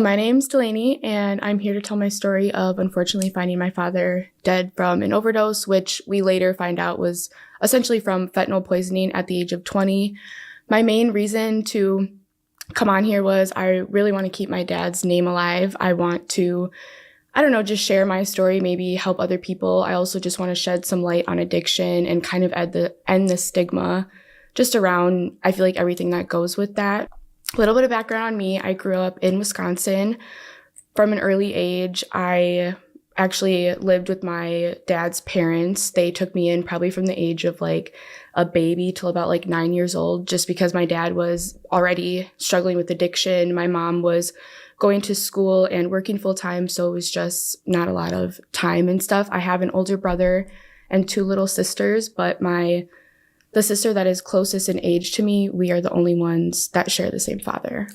My name's Delaney, and I'm here to tell my story of unfortunately finding my father dead from an overdose, which we later find out was essentially from fentanyl poisoning at the age of 20. My main reason to come on here was I really want to keep my dad's name alive. I want to, just share my story, maybe help other people. I also just want to shed some light on addiction and kind of end the stigma just around, I feel like, everything that goes with that. A little bit of background on me. I grew up in Wisconsin. From an early age, I actually lived with my dad's parents. They took me in probably from the age of like a baby till about like 9 years old, just because my dad was already struggling with addiction. My mom was going to school and working full time, so it was just not a lot of time and stuff. I have an older brother and two little sisters, but the sister that is closest in age to me, we are the only ones that share the same father.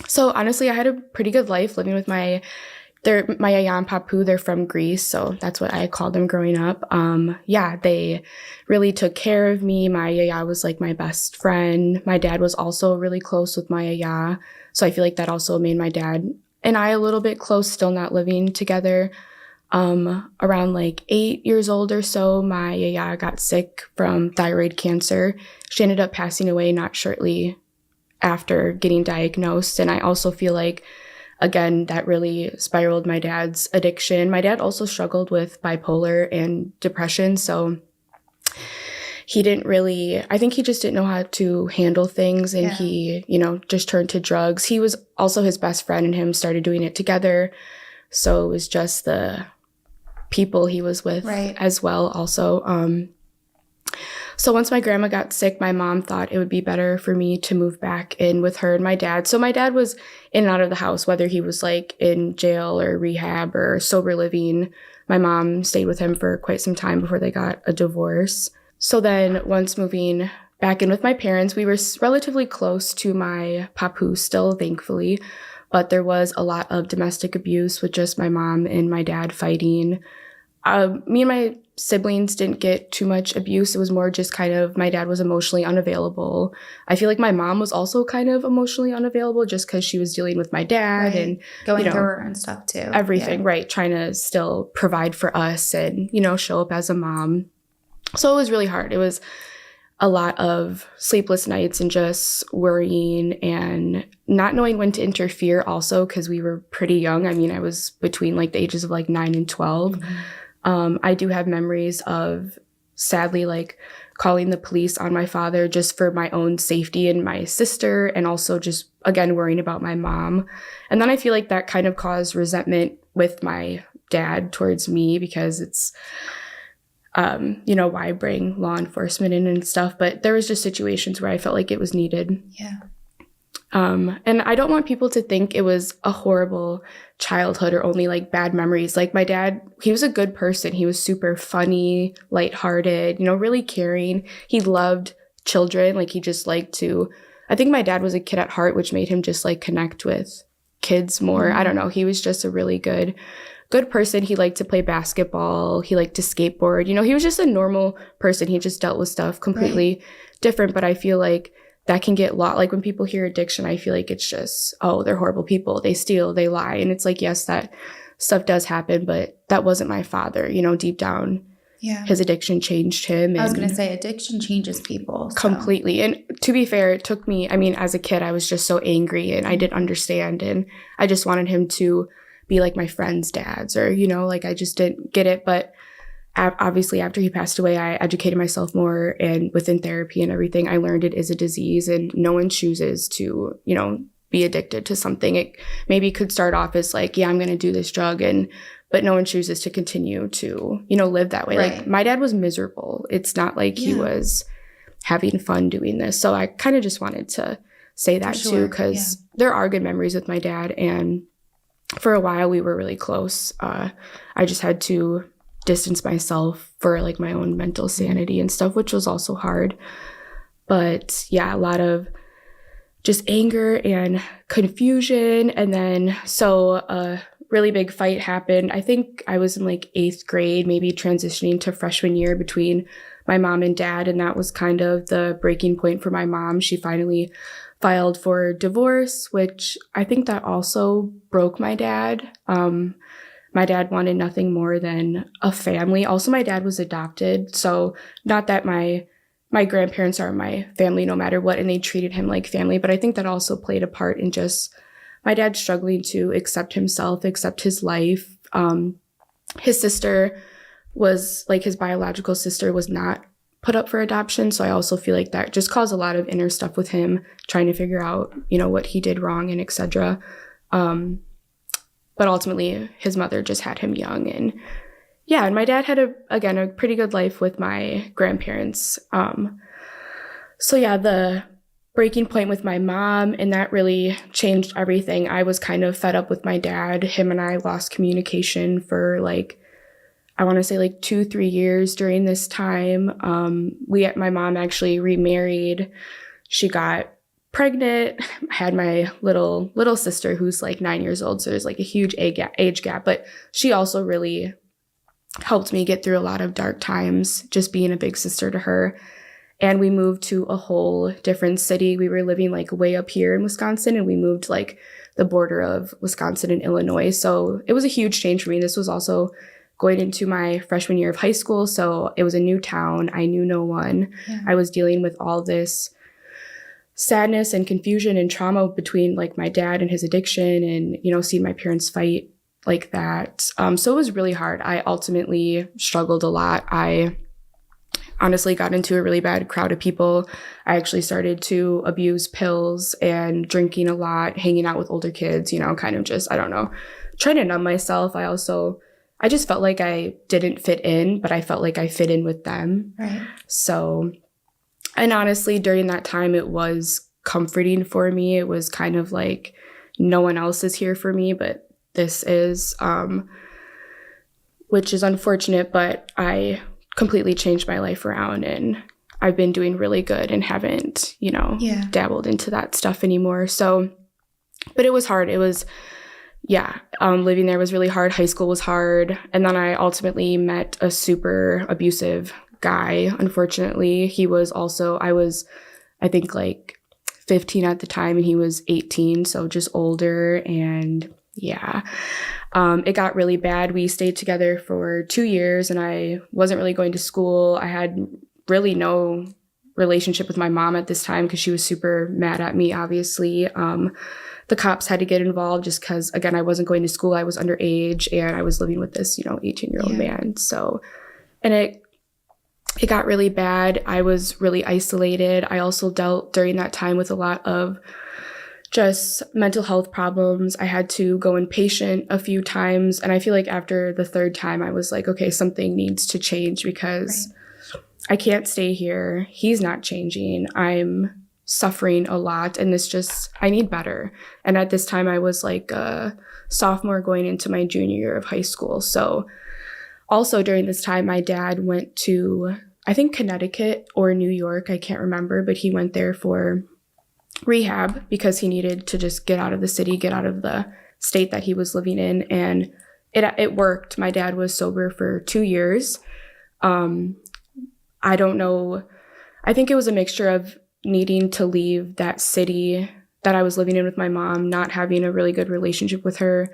So honestly, I had a pretty good life living with my yaya and papu. They're from Greece, so that's what I called them growing up. They really took care of me. My yaya was like my best friend. My dad was also really close with my yaya, so I feel like that also made my dad and I a little bit close, still not living together. Around like 8 years old or so, my yaya got sick from thyroid cancer. She ended up passing away not shortly after getting diagnosed. And I also feel like, again, that really spiraled my dad's addiction. My dad also struggled with bipolar and depression. So I think he just didn't know how to handle things. And he, just turned to drugs. He was also his best friend and him started doing it together. So it was just the people he was with as well also. So once my grandma got sick, my mom thought it would be better for me to move back in with her and my dad. So my dad was in and out of the house, whether he was like in jail or rehab or sober living. My mom stayed with him for quite some time before they got a divorce. So then once moving back in with my parents, we were relatively close to my papu still, thankfully. But there was a lot of domestic abuse with just my mom and my dad fighting. Me and my siblings didn't get too much abuse. It was more just kind of my dad was emotionally unavailable. I feel like my mom was also kind of emotionally unavailable just because she was dealing with my dad and going through her and stuff too. Everything, trying to still provide for us and, show up as a mom. So it was really hard. It was a lot of sleepless nights and just worrying and not knowing when to interfere also because we were pretty young. I mean, I was between like the ages of like 9 and 12. Mm-hmm. I do have memories of sadly like calling the police on my father just for my own safety and my sister, and also just again worrying about my mom. And then I feel like that kind of caused resentment with my dad towards me because it's why bring law enforcement in and stuff. But there was just situations where I felt like it was needed. Yeah. And I don't want people to think it was a horrible childhood or only like bad memories. Like my dad, he was a good person. He was super funny, lighthearted, really caring. He loved children. Like he just liked to, I think my dad was a kid at heart, which made him just like connect with kids more. Mm-hmm. I don't know. He was just a really good person. He liked to play basketball. He liked to skateboard. He was just a normal person. He just dealt with stuff completely different. But I feel like that can get lost. Like when people hear addiction, I feel like it's just, oh, they're horrible people. They steal, they lie. And it's like, yes, that stuff does happen, but that wasn't my father. Deep down, his addiction changed him. I was going to say addiction changes people. Completely. And to be fair, it took me, as a kid, I was just so angry and I didn't understand. And I just wanted him to be like my friends' dads or, like I just didn't get it. But obviously after he passed away, I educated myself more, and within therapy and everything, I learned it is a disease and no one chooses to, be addicted to something. It maybe could start off as like, yeah, I'm going to do this drug, but no one chooses to continue to, live that way. Right. Like my dad was miserable. It's not like he was having fun doing this. So I kind of just wanted to say that too, because there are good memories with my dad. And for a while we were really close. I just had to distance myself for like my own mental sanity and stuff, which was also hard. But yeah, a lot of just anger and confusion. And then so a really big fight happened. I think I was in like 8th grade, maybe transitioning to freshman year, between my mom and dad. And that was kind of the breaking point for my mom. She finally filed for divorce, which I think that also broke my dad. My dad wanted nothing more than a family. Also, my dad was adopted, so not that my grandparents are my family no matter what, and they treated him like family, but I think that also played a part in just my dad struggling to accept himself, accept his life. His sister was, like, his biological sister was not put up for adoption, so I also feel like that just caused a lot of inner stuff with him, trying to figure out, what he did wrong and etc. But ultimately, his mother just had him young, and my dad had a pretty good life with my grandparents. The breaking point with my mom, and that really changed everything. I was kind of fed up with my dad. Him and I lost communication for I want to say 2-3 years during this time. My mom actually remarried. She got pregnant. I had my little sister who's 9 years old, so there's a huge age gap, but she also really helped me get through a lot of dark times, just being a big sister to her. And we moved to a whole different city. We were living way up here in Wisconsin, and we moved the border of Wisconsin and Illinois. So it was a huge change for me. This was also going into my freshman year of high school. So it was a new town. I knew no one. Yeah. I was dealing with all this sadness and confusion and trauma between my dad and his addiction, and, seeing my parents fight like that. So it was really hard. I ultimately struggled a lot. I honestly got into a really bad crowd of people. I actually started to abuse pills and drinking a lot, hanging out with older kids, kind of just, I don't know, trying to numb myself. I just felt like I didn't fit in, but I felt like I fit in with them. Right. So, and honestly, during that time, it was comforting for me. It was kind of no one else is here for me, but this is, which is unfortunate, but I completely changed my life around, and I've been doing really good and haven't, dabbled into that stuff anymore. So, but it was hard. It was, living there was really hard. High school was hard. And then I ultimately met a super abusive guy. Unfortunately, I was, I think 15 at the time, and he was 18. So just older. And it got really bad. We stayed together for 2 years, and I wasn't really going to school. I had really no relationship with my mom at this time because she was super mad at me, obviously. The cops had to get involved just because, again, I wasn't going to school. I was underage, and I was living with this, 18-year-old man. So, and it got really bad. I was really isolated. I also dealt during that time with a lot of just mental health problems. I had to go inpatient a few times. And I feel like after the third time, I was like, okay, something needs to change because I can't stay here. He's not changing. I'm suffering a lot. And I need better. And at this time, I was a sophomore going into my junior year of high school. So also during this time, my dad went to, I think, Connecticut or New York. I can't remember, but he went there for rehab because he needed to just get out of the city, get out of the state that he was living in. And it worked. My dad was sober for 2 years. I don't know. I think it was a mixture of needing to leave that city that I was living in with my mom, not having a really good relationship with her,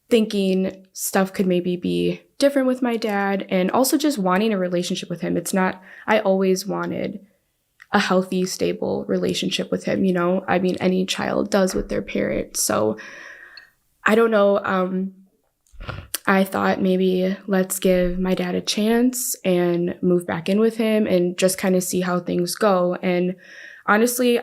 thinking stuff could maybe be different with my dad, and also just wanting a relationship with him. I always wanted a healthy, stable relationship with him, I mean, any child does with their parents. So I don't know. I thought maybe let's give my dad a chance and move back in with him and just kind of see how things go. And honestly,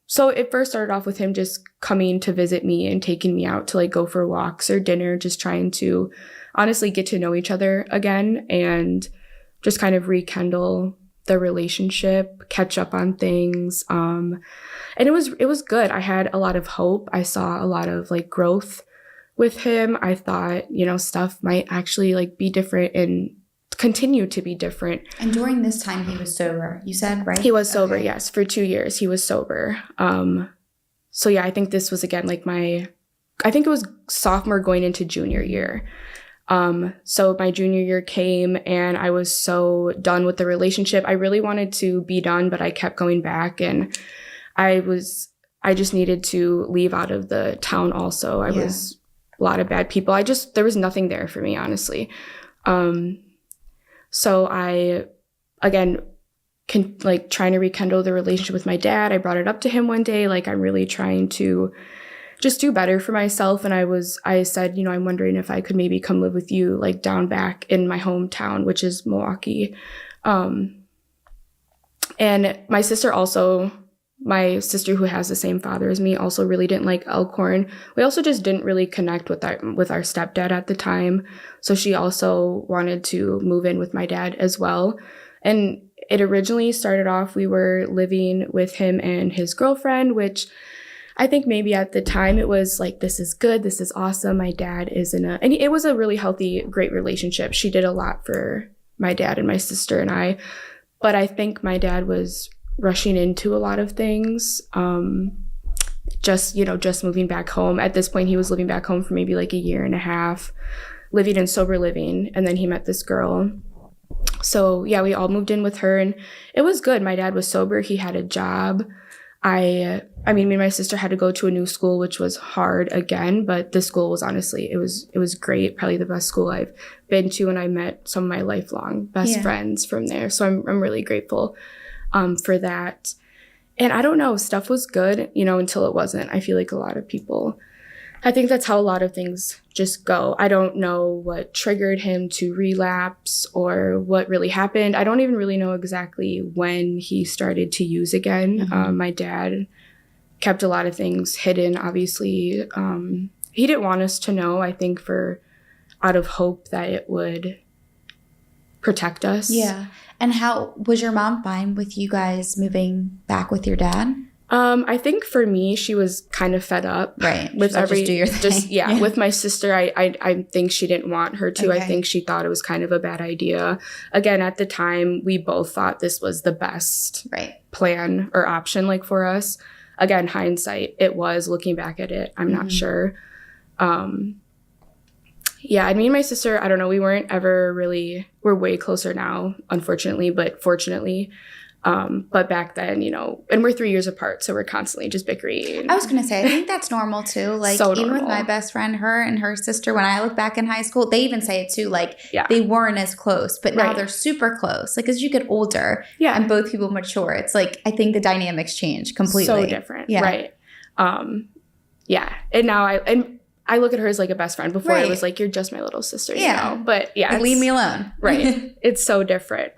so it first started off with him just coming to visit me and taking me out to go for walks or dinner, just trying to honestly get to know each other again and just kind of rekindle the relationship, catch up on things. And it was good. I had a lot of hope. I saw a lot of growth with him. I thought, stuff might actually be different and continue to be different. And during this time, he was sober, you said, right? He was sober, yes. For 2 years, he was sober. I think this was, again, I think it was sophomore going into junior year. So my junior year came, and I was so done with the relationship. I really wanted to be done, but I kept going back, and I just needed to leave out of the town also. I was a lot of bad people. There was nothing there for me, honestly. So I, again, trying to rekindle the relationship with my dad. I brought it up to him one day. Like, I'm really trying to just do better for myself. And I said, I'm wondering if I could maybe come live with you, like down back in my hometown, which is Milwaukee. And my sister who has the same father as me, also really didn't like Elkhorn. We also just didn't really connect with our stepdad at the time. So she also wanted to move in with my dad as well. And it originally started off, we were living with him and his girlfriend, which I think maybe at the time it was like, this is good, this is awesome. My dad and it was a really healthy, great relationship. She did a lot for my dad and my sister and I, but I think my dad was rushing into a lot of things. Just moving back home. At this point, he was living back home for maybe like a year and a half, living in sober living. And then he met this girl. So yeah, we all moved in with her and it was good. My dad was sober. He had a job. Me and my sister had to go to a new school, which was hard again, but the school was honestly, it was great. Probably the best school I've been to. And I met some of my lifelong best friends from there. So I'm really grateful for that. And I don't know, stuff was good, until it wasn't. I feel like a lot of people, I think that's how a lot of things just go. I don't know what triggered him to relapse or what really happened. I don't even really know exactly when he started to use again. Mm-hmm. My dad kept a lot of things hidden, obviously. He didn't want us to know, I think, out of hope that it would protect us. Yeah. And how was your mom fine with you guys moving back with your dad? I think for me, she was kind of fed up. Right. With just do your thing. With my sister, I think she didn't want her to. Okay. I think she thought it was kind of a bad idea. Again, at the time, we both thought this was the best plan or option, like, for us. Again, hindsight, it was. Looking back at it, I'm not sure. Yeah, me and my sister, I don't know, we weren't ever really, we're way closer now, unfortunately, but fortunately. But back then, and we're 3 years apart, so we're constantly just bickering. I was going to say, I think that's normal too. Like, so even with my best friend, her and her sister, when I look back in high school, they even say it too, like, they weren't as close, but now they're super close. Like, as you get older and both people mature, it's like, I think the dynamics change completely. So different. Yeah. Right. And now I look at her as like a best friend. Before it was like, you're just my little sister, But like, leave me alone. Right. It's so different.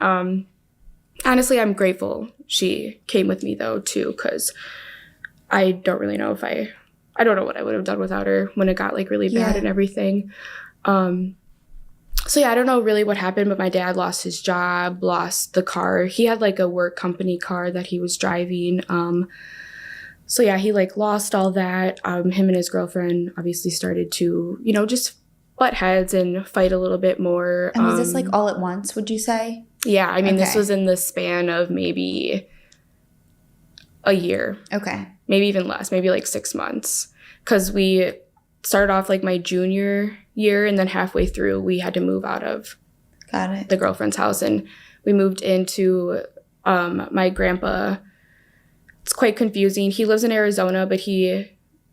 Honestly, I'm grateful she came with me though too, because I don't really know I don't know what I would have done without her when it got like really bad and everything. So I don't know really what happened, but my dad lost his job, lost the car. He had like a work company car that he was driving. He like lost all that. Him and his girlfriend obviously started to, just butt heads and fight a little bit more. And was this like all at once, would you say? Yeah. This was in the span of maybe a year. Okay. Maybe even less, maybe like 6 months. Because we started off like my junior year, and then halfway through we had to move out of the girlfriend's house. And we moved into my grandpa. It's quite confusing. He lives in Arizona, but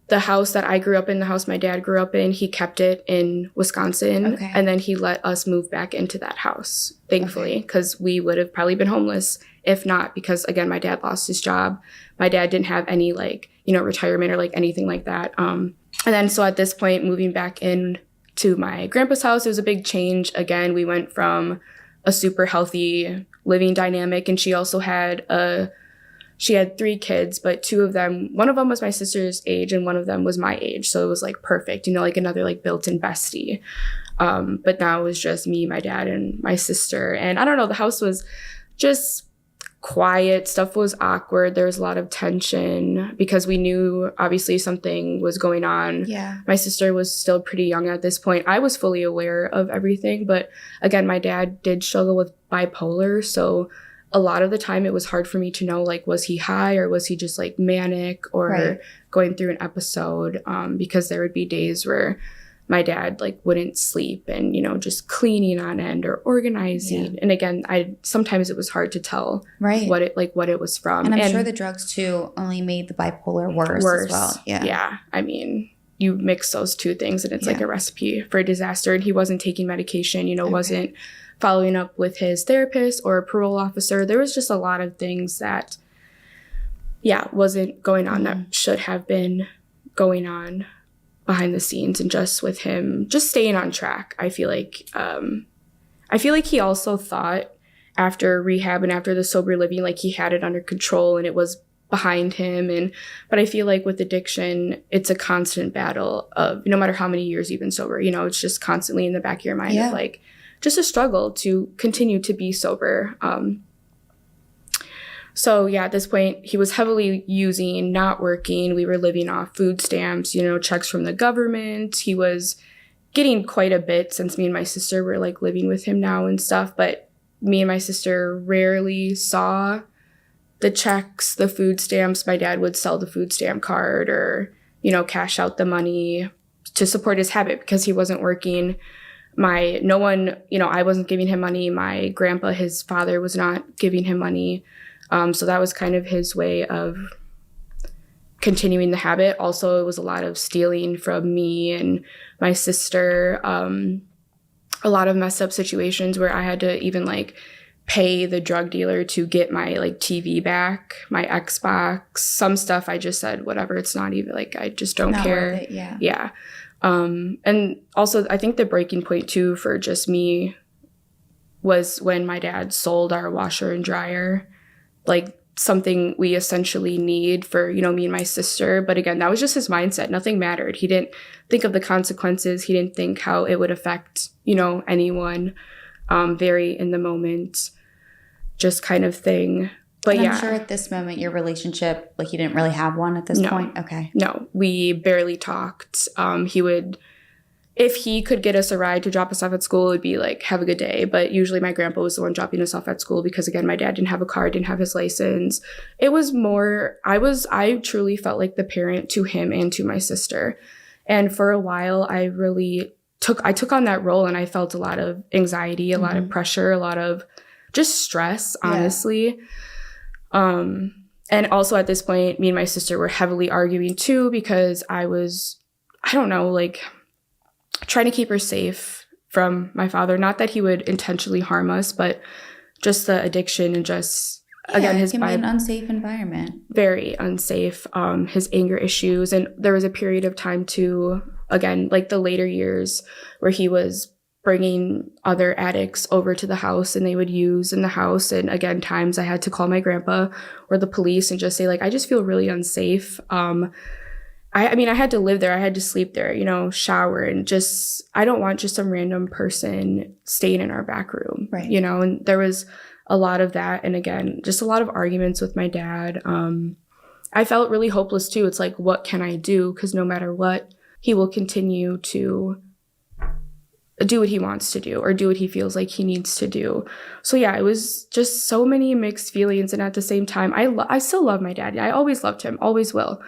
the house that I grew up in, the house my dad grew up in, he kept it in Wisconsin. Okay. And then he let us move back into that house, thankfully, because we would have probably been homeless if not, because again, my dad lost his job. My dad didn't have any retirement or like anything like that. And then so at this point, moving back in to my grandpa's house, it was a big change. Again, we went from a super healthy living dynamic, and she also had she had 3 kids, but one of them was my sister's age and one of them was my age. So it was like perfect, like another like built-in bestie. But now it was just me, my dad, and my sister. And I don't know, the house was just quiet. Stuff was awkward. There was a lot of tension because we knew obviously something was going on. Yeah. My sister was still pretty young at this point. I was fully aware of everything. But again, my dad did struggle with bipolar. So a lot of the time it was hard for me to know, like, was he high or was he just like manic or going through an episode? Because there would be days where my dad like wouldn't sleep and, just cleaning on end or organizing. Yeah. And again, sometimes it was hard to tell what it was from. And I'm sure the drugs too only made the bipolar worse as well. Yeah. Yeah. I mean, you mix those two things and it's like a recipe for disaster. And he wasn't taking medication, wasn't following up with his therapist or a parole officer. There was just a lot of things that, wasn't going on that should have been going on behind the scenes, and just with him just staying on track. I feel like he also thought after rehab and after the sober living, like he had it under control and it was behind him. But I feel like with addiction, it's a constant battle of no matter how many years you've been sober, it's just constantly in the back of your mind of like just a struggle to continue to be sober. So at this point, he was heavily using, not working. We were living off food stamps, checks from the government. He was getting quite a bit since me and my sister were like living with him now and stuff. But me and my sister rarely saw the checks, the food stamps. My dad would sell the food stamp card or, cash out the money to support his habit because he wasn't working. I wasn't giving him money. My grandpa, his father, was not giving him money. So that was kind of his way of continuing the habit. Also, it was a lot of stealing from me and my sister. A lot of messed up situations where I had to even like pay the drug dealer to get my like TV back, my Xbox. Some stuff I just said, whatever, it's not even like, I just don't care. Worth it, yeah. And also I think the breaking point too for just me was when my dad sold our washer and dryer, like something we essentially need for, me and my sister. But again, that was just his mindset. Nothing mattered. He didn't think of the consequences. He didn't think how it would affect, anyone. Very in the moment, just kind of thing. But I'm sure at this moment, your relationship, like you didn't really have one at this point? Okay. No, we barely talked. If he could get us a ride to drop us off at school, it would be like, have a good day. But usually my grandpa was the one dropping us off at school because, again, my dad didn't have a car, didn't have his license. It was more, I truly felt like the parent to him and to my sister. And for a while, I took on that role, and I felt a lot of anxiety, a lot of pressure, a lot of just stress, honestly. And also at this point, me and my sister were heavily arguing too because I was, trying to keep her safe from my father. Not that he would intentionally harm us, but just the addiction and just, again, it can be an unsafe environment. Very unsafe. His anger issues. And there was a period of time too, again, like the later years where he was bringing other addicts over to the house and they would use in the house. And again, times I had to call my grandpa or the police and just say like, I just feel really unsafe. I had to live there. I had to sleep there, shower, and just, I don't want just some random person staying in our back room, right? And there was a lot of that. And again, just a lot of arguments with my dad. I felt really hopeless too. It's like, what can I do? Because no matter what, he will continue to do what he wants to do or do what he feels like he needs to do. So it was just so many mixed feelings. And at the same time, I still love my dad. I always loved him, always will.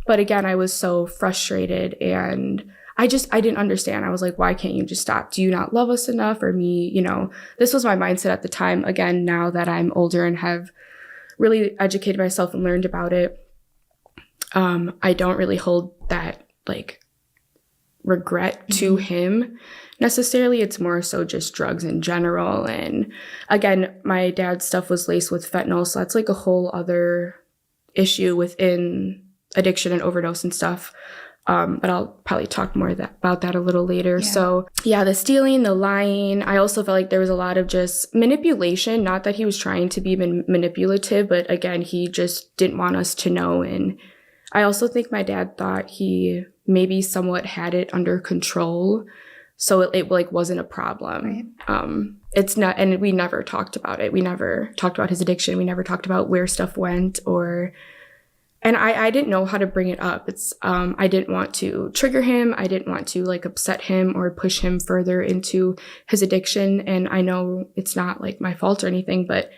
But again, I was so frustrated and I didn't understand. I was like, why can't you just stop? Do you not love us enough? Or me, this was my mindset at the time. Again, now that I'm older and have really educated myself and learned about it, I don't really hold that like regret to him necessarily. It's more so just drugs in general. And again, my dad's stuff was laced with fentanyl. So that's like a whole other issue within addiction and overdose and stuff. But I'll probably talk more about that a little later. Yeah. So the stealing, the lying. I also felt like there was a lot of just manipulation. Not that he was trying to be manipulative, but again, he just didn't want us to know. And I also think my dad thought he maybe somewhat had it under control. So it like wasn't a problem. Right. It's not, and we never talked about it. We never talked about his addiction. We never talked about where stuff went and I didn't know how to bring it up. I didn't want to trigger him. I didn't want to like upset him or push him further into his addiction. And I know it's not like my fault or anything, but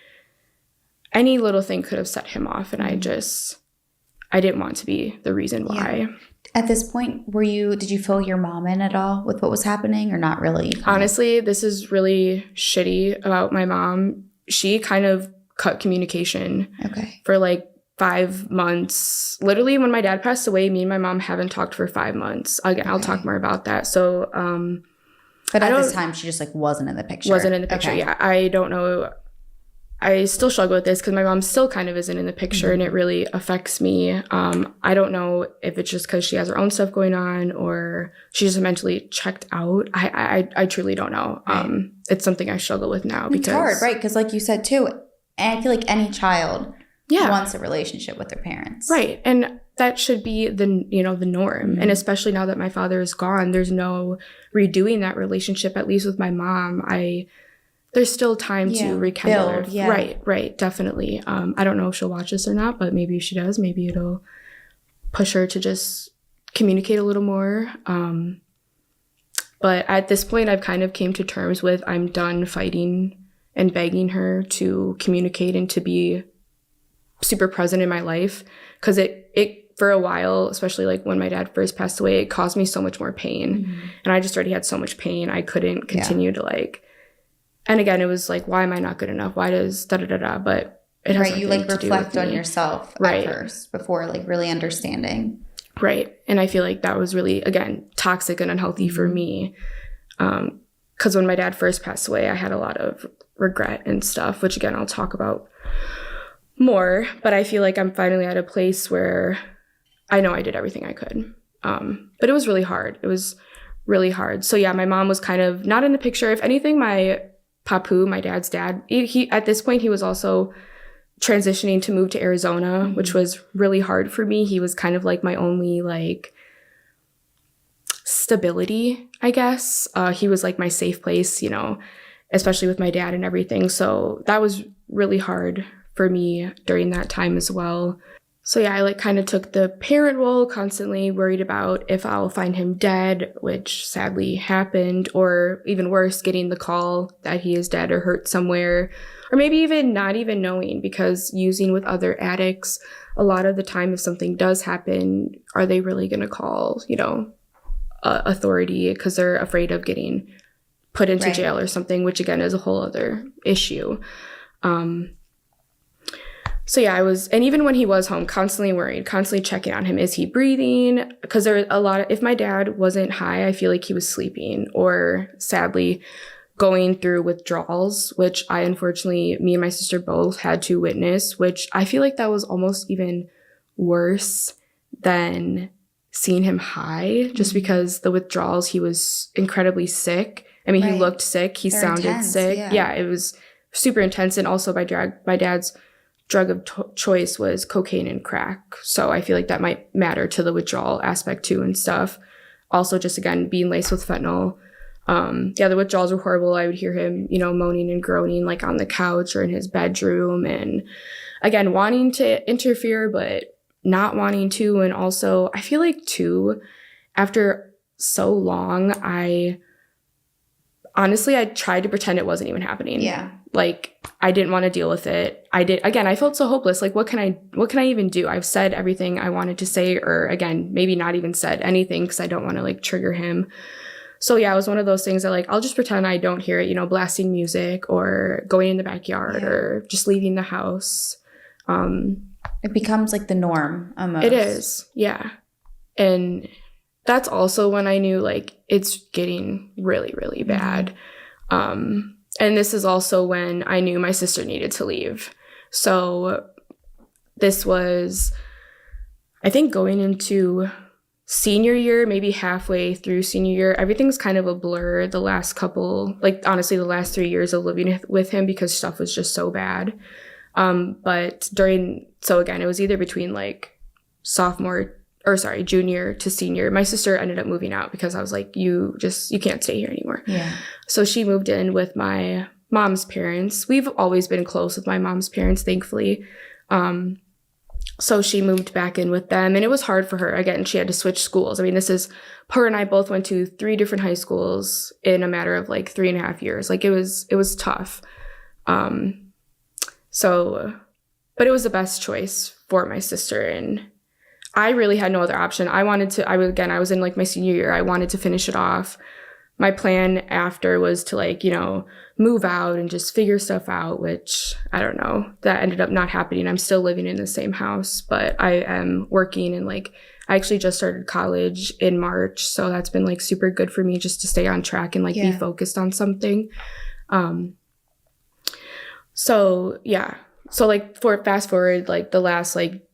any little thing could have set him off. And I didn't want to be the reason why. At this point, did you fill your mom in at all with what was happening or not really? Honestly, this is really shitty about my mom. She kind of cut communication for like 5 months. Literally, when my dad passed away, me and my mom haven't talked for 5 months. Again, I'll talk more about that. So, but at this time, she just like wasn't in the picture. Wasn't in the picture, yeah. I don't know. I still struggle with this because my mom still kind of isn't in the picture, and it really affects me. I don't know if it's just because she has her own stuff going on or she's just mentally checked out. I truly don't know. Right. It's something I struggle with now because it's hard, right? Because like you said too, and I feel like any child wants a relationship with their parents, right? And that should be the norm. And especially now that my father is gone, there's no redoing that relationship. At least with my mom, there's still time to rekindle. Right, definitely. I don't know if she'll watch this or not, but maybe if she does, maybe it'll push her to just communicate a little more. But at this point, I've kind of came to terms with I'm done fighting and begging her to communicate and to be super present in my life. Because it for a while, especially like when my dad first passed away, it caused me so much more pain. And I just already had so much pain. I couldn't continue to like... And again, it was like, why am I not good enough? Why does da-da-da-da? But it has you like reflect on yourself at first before like really understanding. Right. And I feel like that was really, again, toxic and unhealthy for me. Because when my dad first passed away, I had a lot of regret and stuff, which again, I'll talk about more. But I feel like I'm finally at a place where I know I did everything I could. But it was really hard. It was really hard. So yeah, my mom was kind of not in the picture. If anything, my Papu, my dad's dad, he at this point, he was also transitioning to move to Arizona, which was really hard for me. He was kind of like my only like stability, I guess. He was like my safe place, especially with my dad and everything. So that was really hard for me during that time as well. So yeah, I like kind of took the parent role, constantly worried about if I'll find him dead, which sadly happened, or even worse, getting the call that he is dead or hurt somewhere, or maybe even not even knowing, because using with other addicts, a lot of the time if something does happen, are they really going to call, authority because they're afraid of getting put into jail or something, which again is a whole other issue. So yeah, and even when he was home, constantly worried, constantly checking on him. Is he breathing? Because there are a lot of, if my dad wasn't high, I feel like he was sleeping or sadly going through withdrawals, which me and my sister both had to witness, which I feel like that was almost even worse than seeing him high, just because the withdrawals, he was incredibly sick. I mean, he looked sick. He sounded sick. Yeah, it was super intense. And also my dad's drug of choice was cocaine and crack. So I feel like that might matter to the withdrawal aspect too and stuff. Also just, again, being laced with fentanyl. The withdrawals were horrible. I would hear him, moaning and groaning like on the couch or in his bedroom. And again, wanting to interfere, but not wanting to. And also I feel like too, after so long, I tried to pretend it wasn't even happening. Yeah. Like I didn't want to deal with it. I felt so hopeless. Like what can I even do? I've said everything I wanted to say, or again, maybe not even said anything because I don't want to like trigger him. So yeah, it was one of those things that like, I'll just pretend I don't hear it, blasting music or going in the backyard or just leaving the house. It becomes like the norm almost. It is. Yeah. And that's also when I knew like it's getting really, really bad. And this is also when I knew my sister needed to leave. So this was, I think, going into senior year, maybe halfway through senior year. Everything's kind of a blur the last couple, like honestly, the last 3 years of living with him because stuff was just so bad. So again, it was either between like junior to senior. My sister ended up moving out because I was like, you can't stay here anymore. Yeah. So she moved in with my mom's parents. We've always been close with my mom's parents, thankfully. So she moved back in with them, and it was hard for her. Again, she had to switch schools. I mean, her and I both went to 3 different high schools in a matter of like 3.5 years. Like it was tough. But it was the best choice for my sister. And I really had no other option. I was in like my senior year. I wanted to finish it off. My plan after was to like, you know, move out and just figure stuff out, which I don't know, that ended up not happening. I'm still living in the same house, but I am working, and like I actually just started college in March. So that's been like super good for me just to stay on track and like be focused on something. So yeah. So like fast forward, like the last, like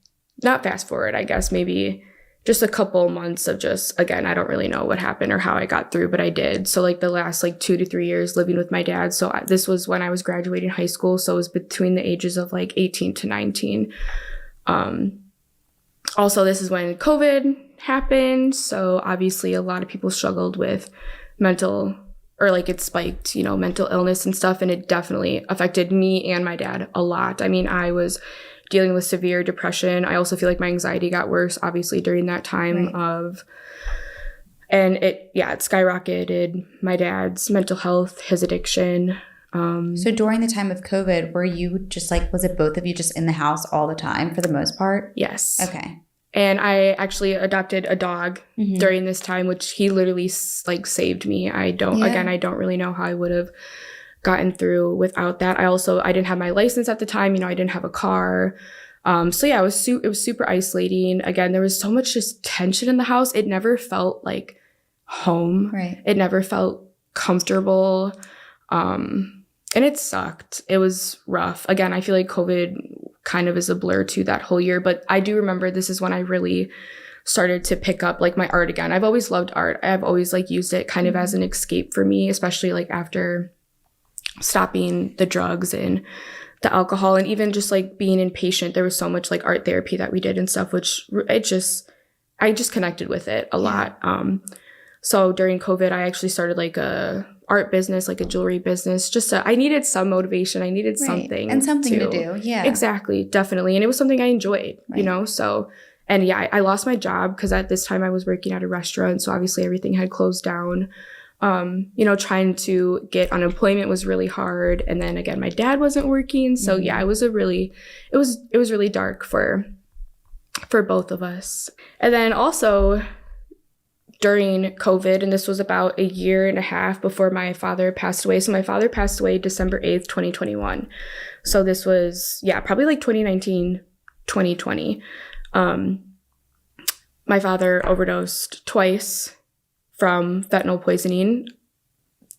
not fast forward, I guess maybe just a couple months of just, again, I don't really know what happened or how I got through, but I did. So like the last like 2 to 3 years living with my dad. So this was when I was graduating high school. So it was between the ages of like 18 to 19. Also, this is when COVID happened. So obviously a lot of people struggled with mental, or like it spiked, you know, mental illness and stuff. And it definitely affected me and my dad a lot. I mean, I was dealing with severe depression. I also feel like my anxiety got worse, obviously, during that time and it skyrocketed. My dad's mental health, his addiction. So during the time of COVID, were you just like, was it both of you just in the house all the time for the most part? Yes. Okay. And I actually adopted a dog during this time, which he literally like saved me. I don't really know how I would have gotten through without that. I didn't have my license at the time. You know, I didn't have a car. So yeah, it was super isolating. Again, there was so much just tension in the house. It never felt like home. Right. It never felt comfortable. And it sucked. It was rough. Again, I feel like COVID kind of is a blur to that whole year, but I do remember this is when I really started to pick up like my art again. I've always loved art. I've always like used it kind of as an escape for me, especially like after stopping the drugs and the alcohol, and even just like being inpatient. There was so much like art therapy that we did and stuff, which I just connected with it a lot. So during COVID, I actually started like a art business, like a jewelry business. I needed some motivation. I needed something. And something to do. Yeah. Exactly. Definitely. And it was something I enjoyed, you know? So, and yeah, I lost my job because at this time I was working at a restaurant. So obviously everything had closed down. You know, trying to get unemployment was really hard. And then again, my dad wasn't working. So yeah, it was really dark for both of us. And then also during COVID, and this was about a year and a half before my father passed away. So my father passed away December 8th, 2021. So this was, probably like 2019, 2020. My father overdosed twice from fentanyl poisoning.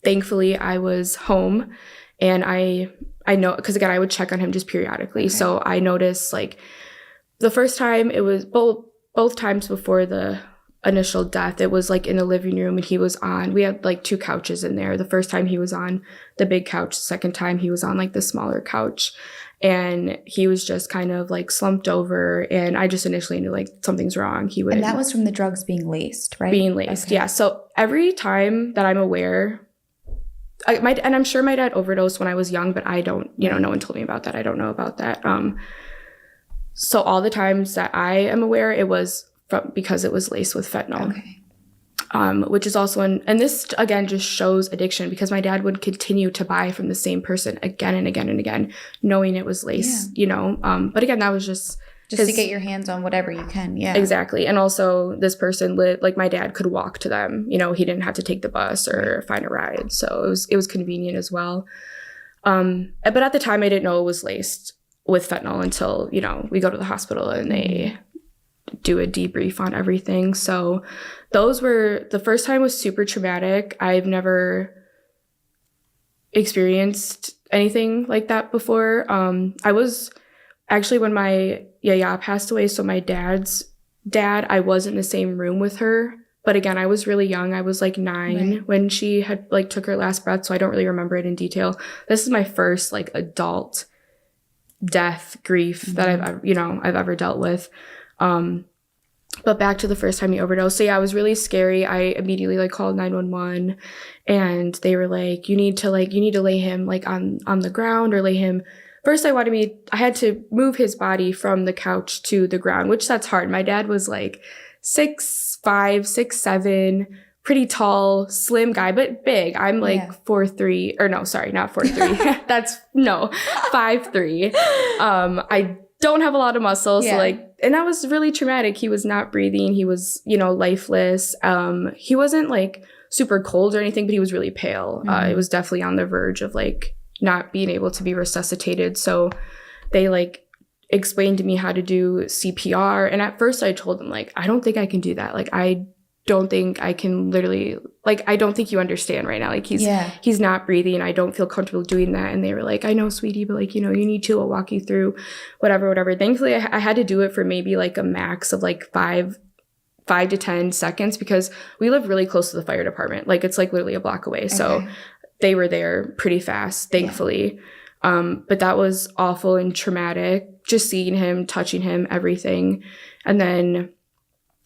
Thankfully, I was home, and I know, because again, I would check on him just periodically. Okay. So I noticed like the first time, it was both times before the initial death, it was like in the living room, and we had like 2 couches in there. The first time he was on the big couch, the second time he was on like the smaller couch, and he was just kind of like slumped over, and I just initially knew like something's wrong. And that was from the drugs being laced, right? Being laced, okay. Yeah. So every time that I'm aware, and I'm sure my dad overdosed when I was young, but I don't, no one told me about that. I don't know about that. So all the times that I am aware, it was because it was laced with fentanyl. Okay. Which is also and this again just shows addiction, because my dad would continue to buy from the same person again and again and again, knowing it was laced, but again, that was just to get your hands on whatever you can. Yeah, exactly. And also this person lived, like my dad could walk to them, he didn't have to take the bus or find a ride. So it was convenient as well. But at the time I didn't know it was laced with fentanyl until, we go to the hospital and they do a debrief on everything. So the first time was super traumatic. I've never experienced anything like that before. I was actually, when my yaya passed away, so my dad's dad, I was in the same room with her. But again, I was really young. I was like 9 when she had like took her last breath. So I don't really remember it in detail. This is my first like adult death grief that I've ever dealt with. But back to the first time he overdosed. So yeah, it was really scary. I immediately like called 911, and they were like, you need to lay him like on the ground, or lay him. First I had to move his body from the couch to the ground, which that's hard. My dad was like 6'5", 6'7", pretty tall, slim guy, but big. I'm like 4'3", or no, sorry, not 4'3". 5'3". don't have a lot of muscle. So like, and that was really traumatic. He was not breathing. He was, you know, lifeless. He wasn't like super cold or anything, but he was really pale. It was definitely on the verge of like not being able to be resuscitated. So they like explained to me how to do CPR. And at first I told them like, I don't think I can do that. Like, I don't think I can literally, like, I don't think you understand right now. Like, he's not breathing. I don't feel comfortable doing that. And they were like, I know, sweetie, but like, you know, you need to, I'll walk you through whatever. Thankfully, I had to do it for maybe like a max of like 5 to 10 seconds because we live really close to the fire department. Like, it's like literally a block away. Okay. So they were there pretty fast, thankfully. But that was awful and traumatic, just seeing him, touching him, everything. And then,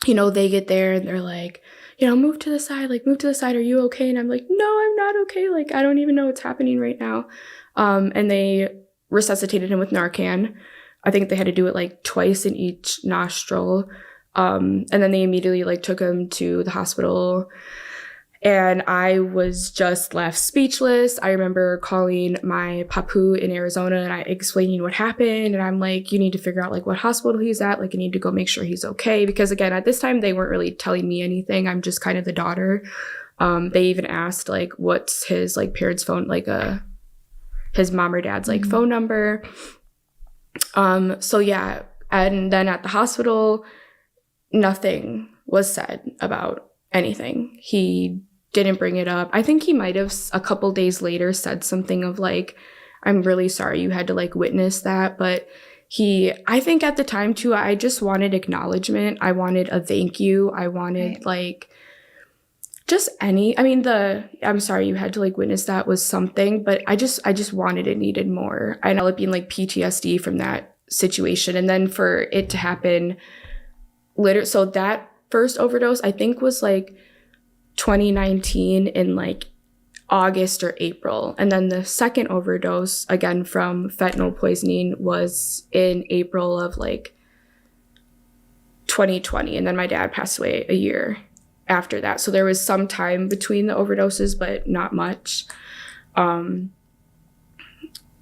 you know, they get there and they're like, you know, move to the side. Are you okay? And I'm like, no, I'm not okay. Like, I don't even know what's happening right now. And they resuscitated him with Narcan. I think they had to do it like twice in each nostril. And then they immediately like took him to the hospital. And I was just left speechless. I remember calling my papu in Arizona and I explaining what happened. And I'm like, you need to figure out like what hospital he's at. Like, you need to go make sure he's okay. Because again, at this time, they weren't really telling me anything. I'm just kind of the daughter. They even asked like, what's his like parents' phone, like his mom or dad's like phone number. So yeah. And then at the hospital, nothing was said about anything. He didn't bring it up. I think he might have a couple days later said something of like, I'm really sorry you had to like witness that. But I think at the time too, I just wanted acknowledgement. I wanted a thank you. I wanted like just I'm sorry you had to like witness that was something, but I just wanted it, needed more. I ended up being like PTSD from that situation. And then for it to happen so that first overdose, I think was like 2019 in like August or April. And then the second overdose, again from fentanyl poisoning, was in April of like 2020. And then my dad passed away a year after that. So there was some time between the overdoses, but not much.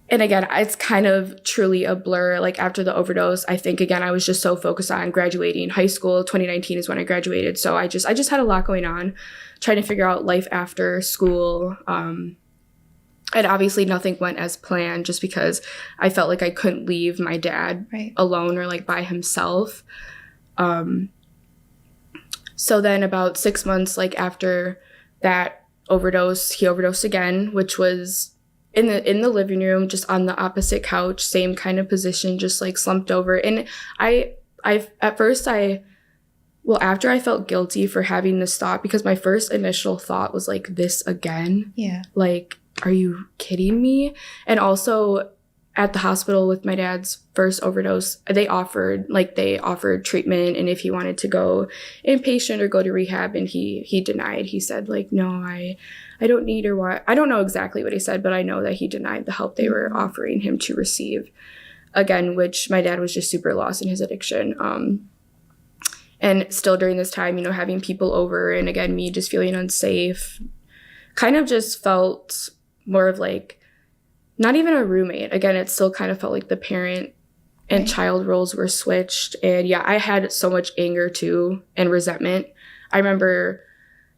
And again, it's kind of truly a blur. Like after the overdose, I think, again, I was just so focused on graduating high school. 2019 is when I graduated. So I just had a lot going on, trying to figure out life after school. And obviously nothing went as planned just because I felt like I couldn't leave my dad alone or like by himself. So then about 6 months, like after that overdose, he overdosed again, which was in the living room, just on the opposite couch, same kind of position, just like slumped over. And after I felt guilty for having this thought, because my first initial thought was like, this again? Yeah. Like, are you kidding me? And also at the hospital with my dad's first overdose, they offered treatment, and if he wanted to go inpatient or go to rehab, and he denied. He said like, no, I don't need or what. I don't know exactly what he said, but I know that he denied the help they were offering him to receive. Again, which my dad was just super lost in his addiction. And still during this time, you know, having people over, and again, me just feeling unsafe, kind of just felt more of like, not even a roommate. Again, it still kind of felt like the parent and child roles were switched. And yeah, I had so much anger too and resentment. I remember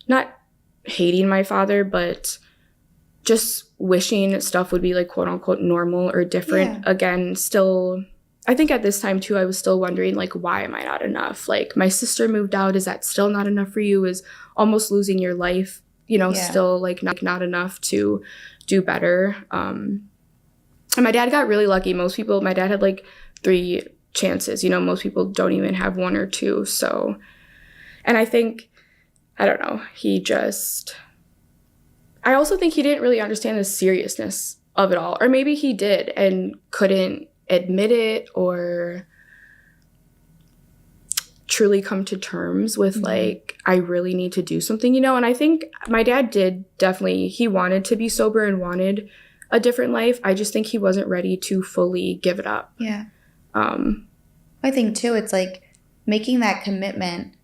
not hating my father, but just wishing stuff would be like quote unquote normal or different. Yeah. Again, still, I think at this time too, I was still wondering like, why am I not enough? Like, my sister moved out. Is that still not enough for you? Is almost losing your life, you know, still like not enough to do better? And my dad got really lucky. My dad had like 3 chances, you know, most people don't even have 1 or 2. So, and I think, I don't know, I also think he didn't really understand the seriousness of it all. Or maybe he did and couldn't admit it or truly come to terms with like, I really need to do something, you know? And I think my dad did definitely, he wanted to be sober and wanted a different life. I just think he wasn't ready to fully give it up. Yeah. I think too, it's like making that commitment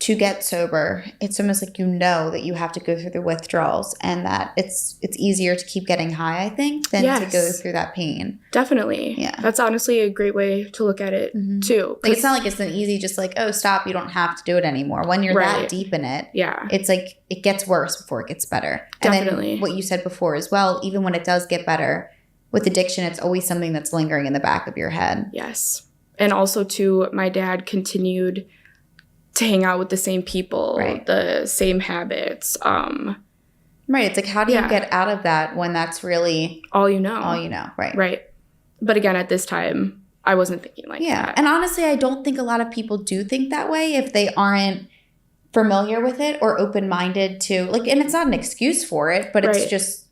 to get sober, it's almost like that you have to go through the withdrawals, and that it's easier to keep getting high, I think, than to go through that pain. Definitely. Yeah. That's honestly a great way to look at it, too. Like, it's not like it's an easy just like, oh, stop, you don't have to do it anymore. When you're that deep in it, it's like it gets worse before it gets better. Definitely. And then what you said before as well, even when it does get better, with addiction, it's always something that's lingering in the back of your head. Yes. And also, too, my dad continued to hang out with the same people, the same habits. Right. It's like, how do you get out of that when that's really all you know? All you know. Right. Right. But again, at this time, I wasn't thinking like that. Yeah. And honestly, I don't think a lot of people do think that way if they aren't familiar with it or open-minded to, like, and it's not an excuse for it, but it's just,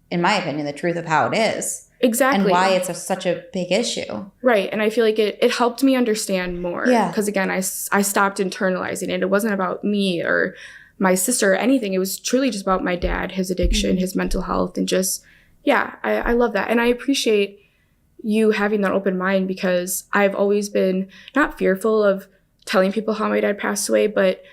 in my opinion, the truth of how it is. Exactly. And why it's such a big issue. Right. And I feel like it helped me understand more. Yeah. Because, again, I stopped internalizing it. It wasn't about me or my sister or anything. It was truly just about my dad, his addiction, his mental health, and just, I love that. And I appreciate you having that open mind, because I've always been not fearful of telling people how my dad passed away, but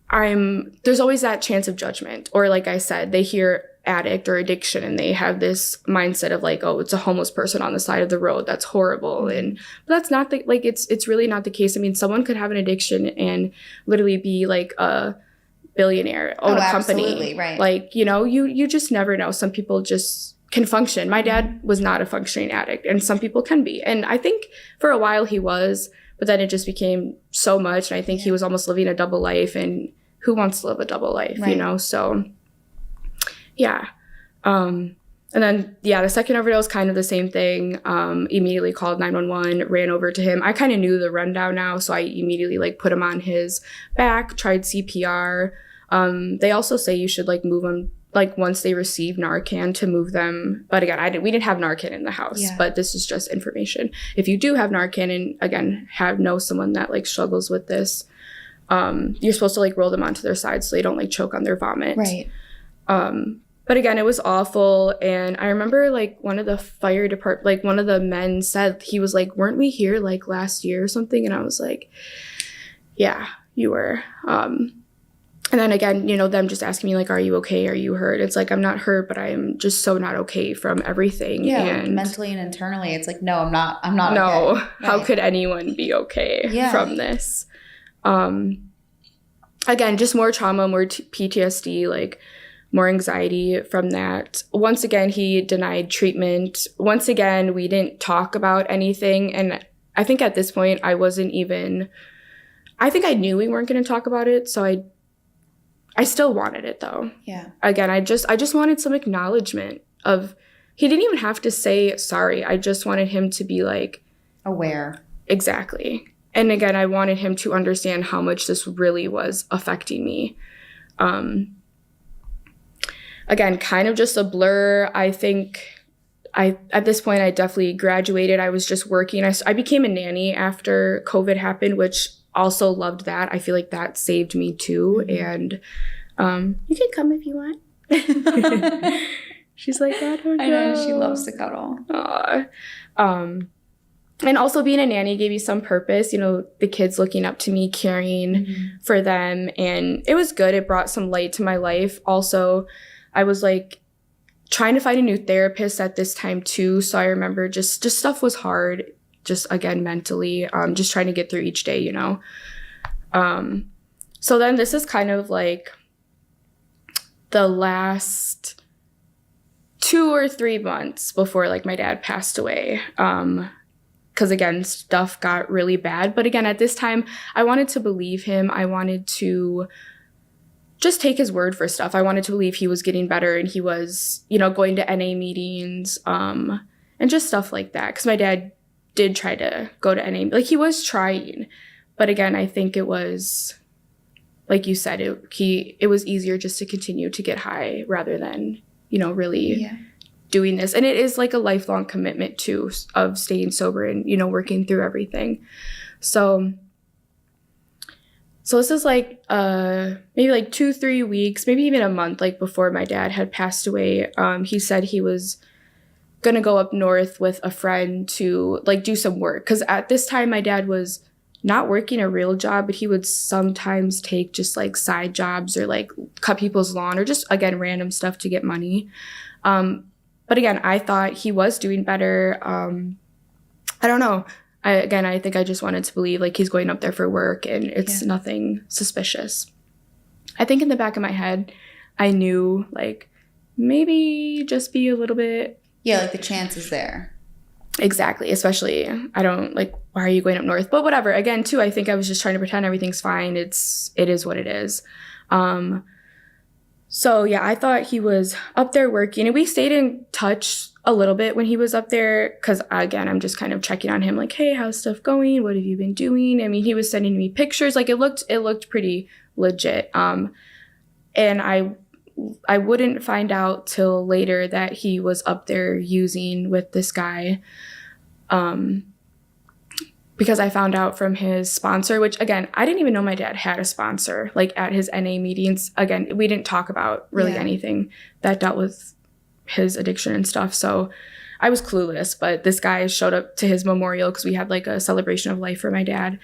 there's always that chance of judgment. Or, like I said, they hear addict or addiction and they have this mindset of like, oh, it's a homeless person on the side of the road, that's horrible. But that's not it's really not the case. I mean, someone could have an addiction and literally be like a billionaire, own a company. Absolutely, right. Like, you just never know. Some people just can function. My dad was not a functioning addict, and some people can be. And I think for a while he was, but then it just became so much. And I think he was almost living a double life, and who wants to live a double life, So yeah. And then, the second overdose, kind of the same thing. Immediately called 911, ran over to him. I kind of knew the rundown now, so I immediately, like, put him on his back, tried CPR. They also say you should, like, move them, like, once they receive Narcan, to move them. But again, we didn't have Narcan in the house, but this is just information. If you do have Narcan and, again, know someone that, like, struggles with this, you're supposed to, like, roll them onto their side so they don't, like, choke on their vomit. Right. But again, it was awful. And I remember, like, one of the fire department, like, one of the men said, he was like, weren't we here, like, last year or something? And I was like, yeah, you were. And then again, them just asking me, like, are you okay? Are you hurt? It's like, I'm not hurt, but I am just so not okay from everything. Yeah, and mentally and internally, it's like, no, I'm not no, okay. Right. How could anyone be okay from this? Again, just more trauma, more PTSD, like, more anxiety from that. Once again, he denied treatment. Once again, we didn't talk about anything. And I think at this point, I think I knew we weren't going to talk about it. So I still wanted it, though. Yeah. Again, I just wanted some acknowledgement of, he didn't even have to say sorry. I just wanted him to be, like, aware. Exactly. And again, I wanted him to understand how much this really was affecting me. Again, kind of just a blur. I think at this point, I definitely graduated. I was just working. I became a nanny after COVID happened, which also loved that. I feel like that saved me too. And you can come if you want. She's like, I don't know. I know, she loves to cuddle. And also being a nanny gave me some purpose, the kids looking up to me, caring for them. And it was good. It brought some light to my life. Also, I was, like, trying to find a new therapist at this time too. So I remember just stuff was hard, just, again, mentally, just trying to get through each day, So then this is kind of like the last 2 or 3 months before, like, my dad passed away. Because, again, stuff got really bad. But again, at this time, I wanted to believe him. I wanted to just take his word for stuff. I wanted to believe he was getting better and he was, going to NA meetings and just stuff like that. Because my dad did try to go to NA. Like, he was trying. But again, I think it was, like you said, it was easier just to continue to get high rather than, really doing this. And it is, like, a lifelong commitment, too, of staying sober and, working through everything. So this is, like, maybe, like, 2-3 weeks, maybe even a month, like, before my dad had passed away. He said he was going to go up north with a friend to, like, do some work. Because at this time, my dad was not working a real job, but he would sometimes take just like side jobs or like cut people's lawn or just, again, random stuff to get money. But again, I thought he was doing better. I don't know. I think I just wanted to believe like he's going up there for work and it's nothing suspicious. I think in the back of my head, I knew like maybe just be a little bit. Yeah, like the chance is there. Exactly. Especially, I don't like, why are you going up north? But whatever. Again, too, I think I was just trying to pretend everything's fine. It is what it is. So yeah, I thought he was up there working, and we stayed in touch a little bit when he was up there. Cause again, I'm just kind of checking on him like, hey, how's stuff going? What have you been doing? I mean, he was sending me pictures. Like it looked pretty legit. And I wouldn't find out till later that he was up there using with this guy, because I found out from his sponsor, which again, I didn't even know my dad had a sponsor, like at his NA meetings. Again, we didn't talk about really anything that dealt with his addiction and stuff. So I was clueless, but this guy showed up to his memorial because we had like a celebration of life for my dad.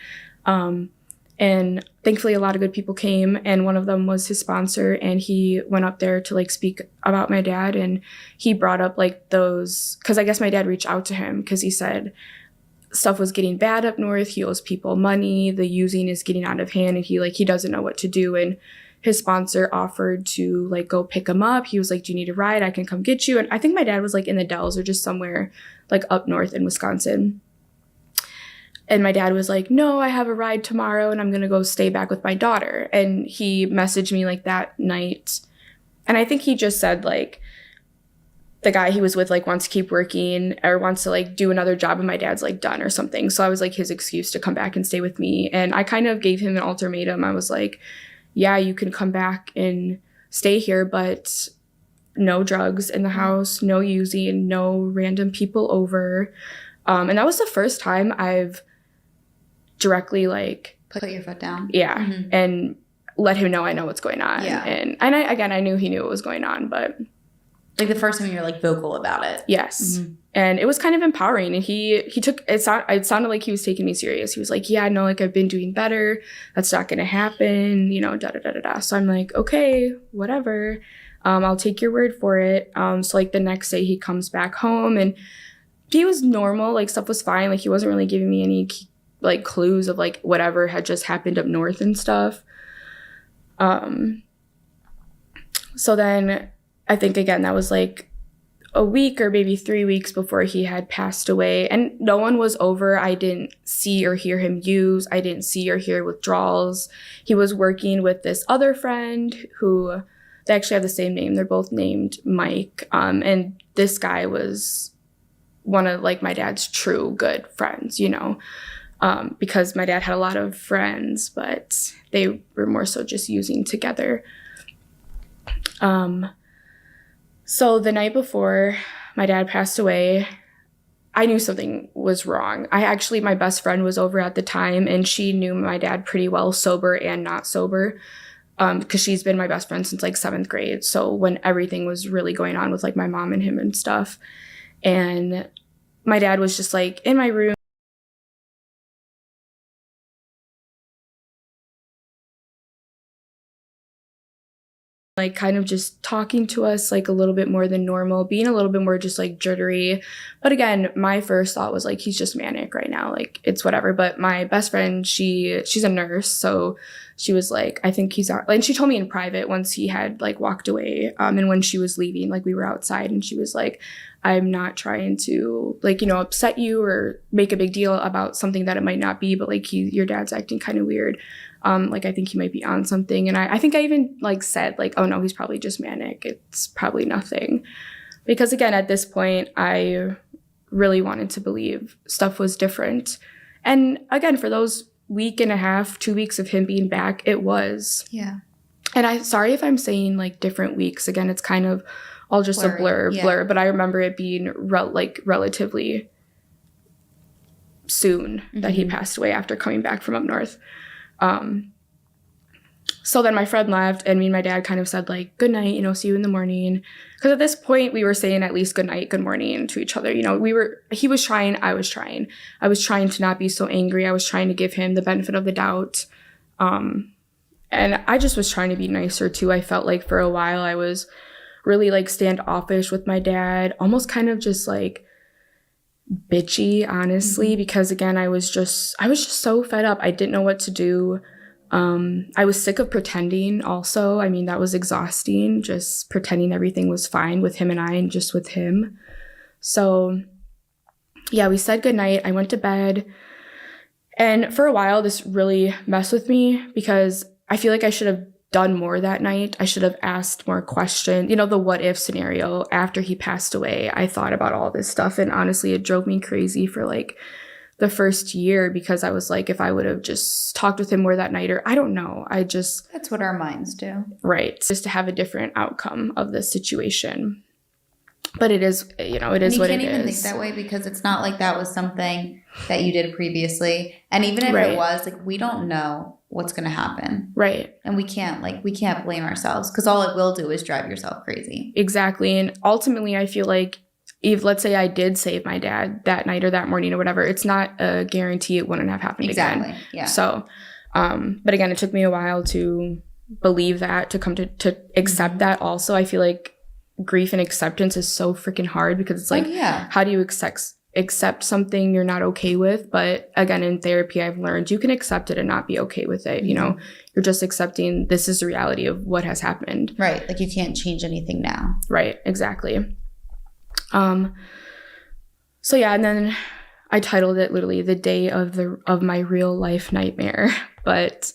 And thankfully, a lot of good people came, and one of them was his sponsor, and he went up there to like speak about my dad, and he brought up like those, because I guess my dad reached out to him because he said stuff was getting bad up north. He owes people money. The using is getting out of hand, and he doesn't know what to do. And his sponsor offered to like go pick him up. He was like, "Do you need a ride? I can come get you." And I think my dad was like in the Dells or just somewhere like up north in Wisconsin. And my dad was like, "No, I have a ride tomorrow and I'm going to go stay back with my daughter." And he messaged me like that night. And I think he just said like the guy he was with like wants to keep working or wants to like do another job, and my dad's like done or something. So I was like his excuse to come back and stay with me. And I kind of gave him an ultimatum. I was like, yeah, you can come back and stay here, but no drugs in the house, no using, no random people over. And that was the first time I've directly like put your foot down. Yeah. And let him know I know what's going on. Yeah. And I knew he knew what was going on, but like the first time you're like vocal about it. Yes. And it was kind of empowering, and he took it sounded like he was taking me serious. He was like, "Yeah, no, like I've been doing better. That's not gonna happen, you know, da da da da da." So I'm like, okay, whatever. I'll take your word for it. So like the next day he comes back home, and he was normal, like stuff was fine. Like he wasn't really giving me any like clues of like whatever had just happened up north and stuff. So then I think again that was like a week or maybe 3 weeks before he had passed away, and no one was over. I didn't see or hear him use. I didn't see or hear withdrawals. He was working with this other friend who, they actually have the same name. They're both named Mike. And this guy was one of like my dad's true good friends, you know. Because my dad had a lot of friends, but they were more so just using together. So the night before my dad passed away, I knew something was wrong. My best friend was over at the time, and she knew my dad pretty well, sober and not sober, because she's been my best friend since like 7th grade. So when everything was really going on with like my mom and him and stuff, and my dad was just like in my room, like kind of just talking to us like a little bit more than normal, being a little bit more just like jittery. But again, my first thought was like, he's just manic right now, like it's whatever. But my best friend, she's a nurse, so she was like, I think he's out. And she told me in private once he had like walked away, and when she was leaving, like we were outside, and she was like, I'm not trying to like, you know, upset you or make a big deal about something that it might not be, but like your dad's acting kind of weird. Like I think he might be on something. And I think I even like said like, oh no, he's probably just manic. It's probably nothing. Because again, at this point, I really wanted to believe stuff was different. And again, for those week and a half, 2 weeks of him being back, it was. Yeah. And sorry if I'm saying like different weeks. Again, it's kind of all just blurry, a blur. But I remember it being relatively soon that he passed away after coming back from up north. So then my friend left, and me and my dad kind of said, like, good night, you know, see you in the morning. Because at this point, we were saying at least good night, good morning to each other. You know, he was trying, I was trying. I was trying to not be so angry. I was trying to give him the benefit of the doubt. And I just was trying to be nicer too. I felt like for a while I was really like standoffish with my dad, almost kind of just like bitchy, honestly, because again, I was just so fed up. I didn't know what to do. I was sick of pretending also. I mean, that was exhausting, just pretending everything was fine with him and I and just with him. So yeah, we said goodnight. I went to bed. And for a while, this really messed with me because I feel like I should have done more that night. I should have asked more questions. You know, the what if scenario after he passed away. I thought about all this stuff. And honestly, it drove me crazy for like the first year because I was like, if I would have just talked with him more that night, or I don't know. That's what our minds do. Right. Just to have a different outcome of the situation. But it is, you know, it is what it is. You can't even think that way because it's not like that was something that you did previously. And even if it was, like, we don't know what's going to happen. Right. And we can't blame ourselves because all it will do is drive yourself crazy. Exactly. And ultimately, I feel like if, let's say I did save my dad that night or that morning or whatever, it's not a guarantee it wouldn't have happened again. Exactly. Yeah. So, but again, it took me a while to believe that, to come to accept that also. I feel like grief and acceptance is so freaking hard because it's like, how do you accept something you're not okay with? But again, in therapy, I've learned you can accept it and not be okay with it. You know, you're just accepting this is the reality of what has happened. Right. Like you can't change anything now. Right. Exactly. So yeah, and then I titled it literally the day of my real life nightmare. But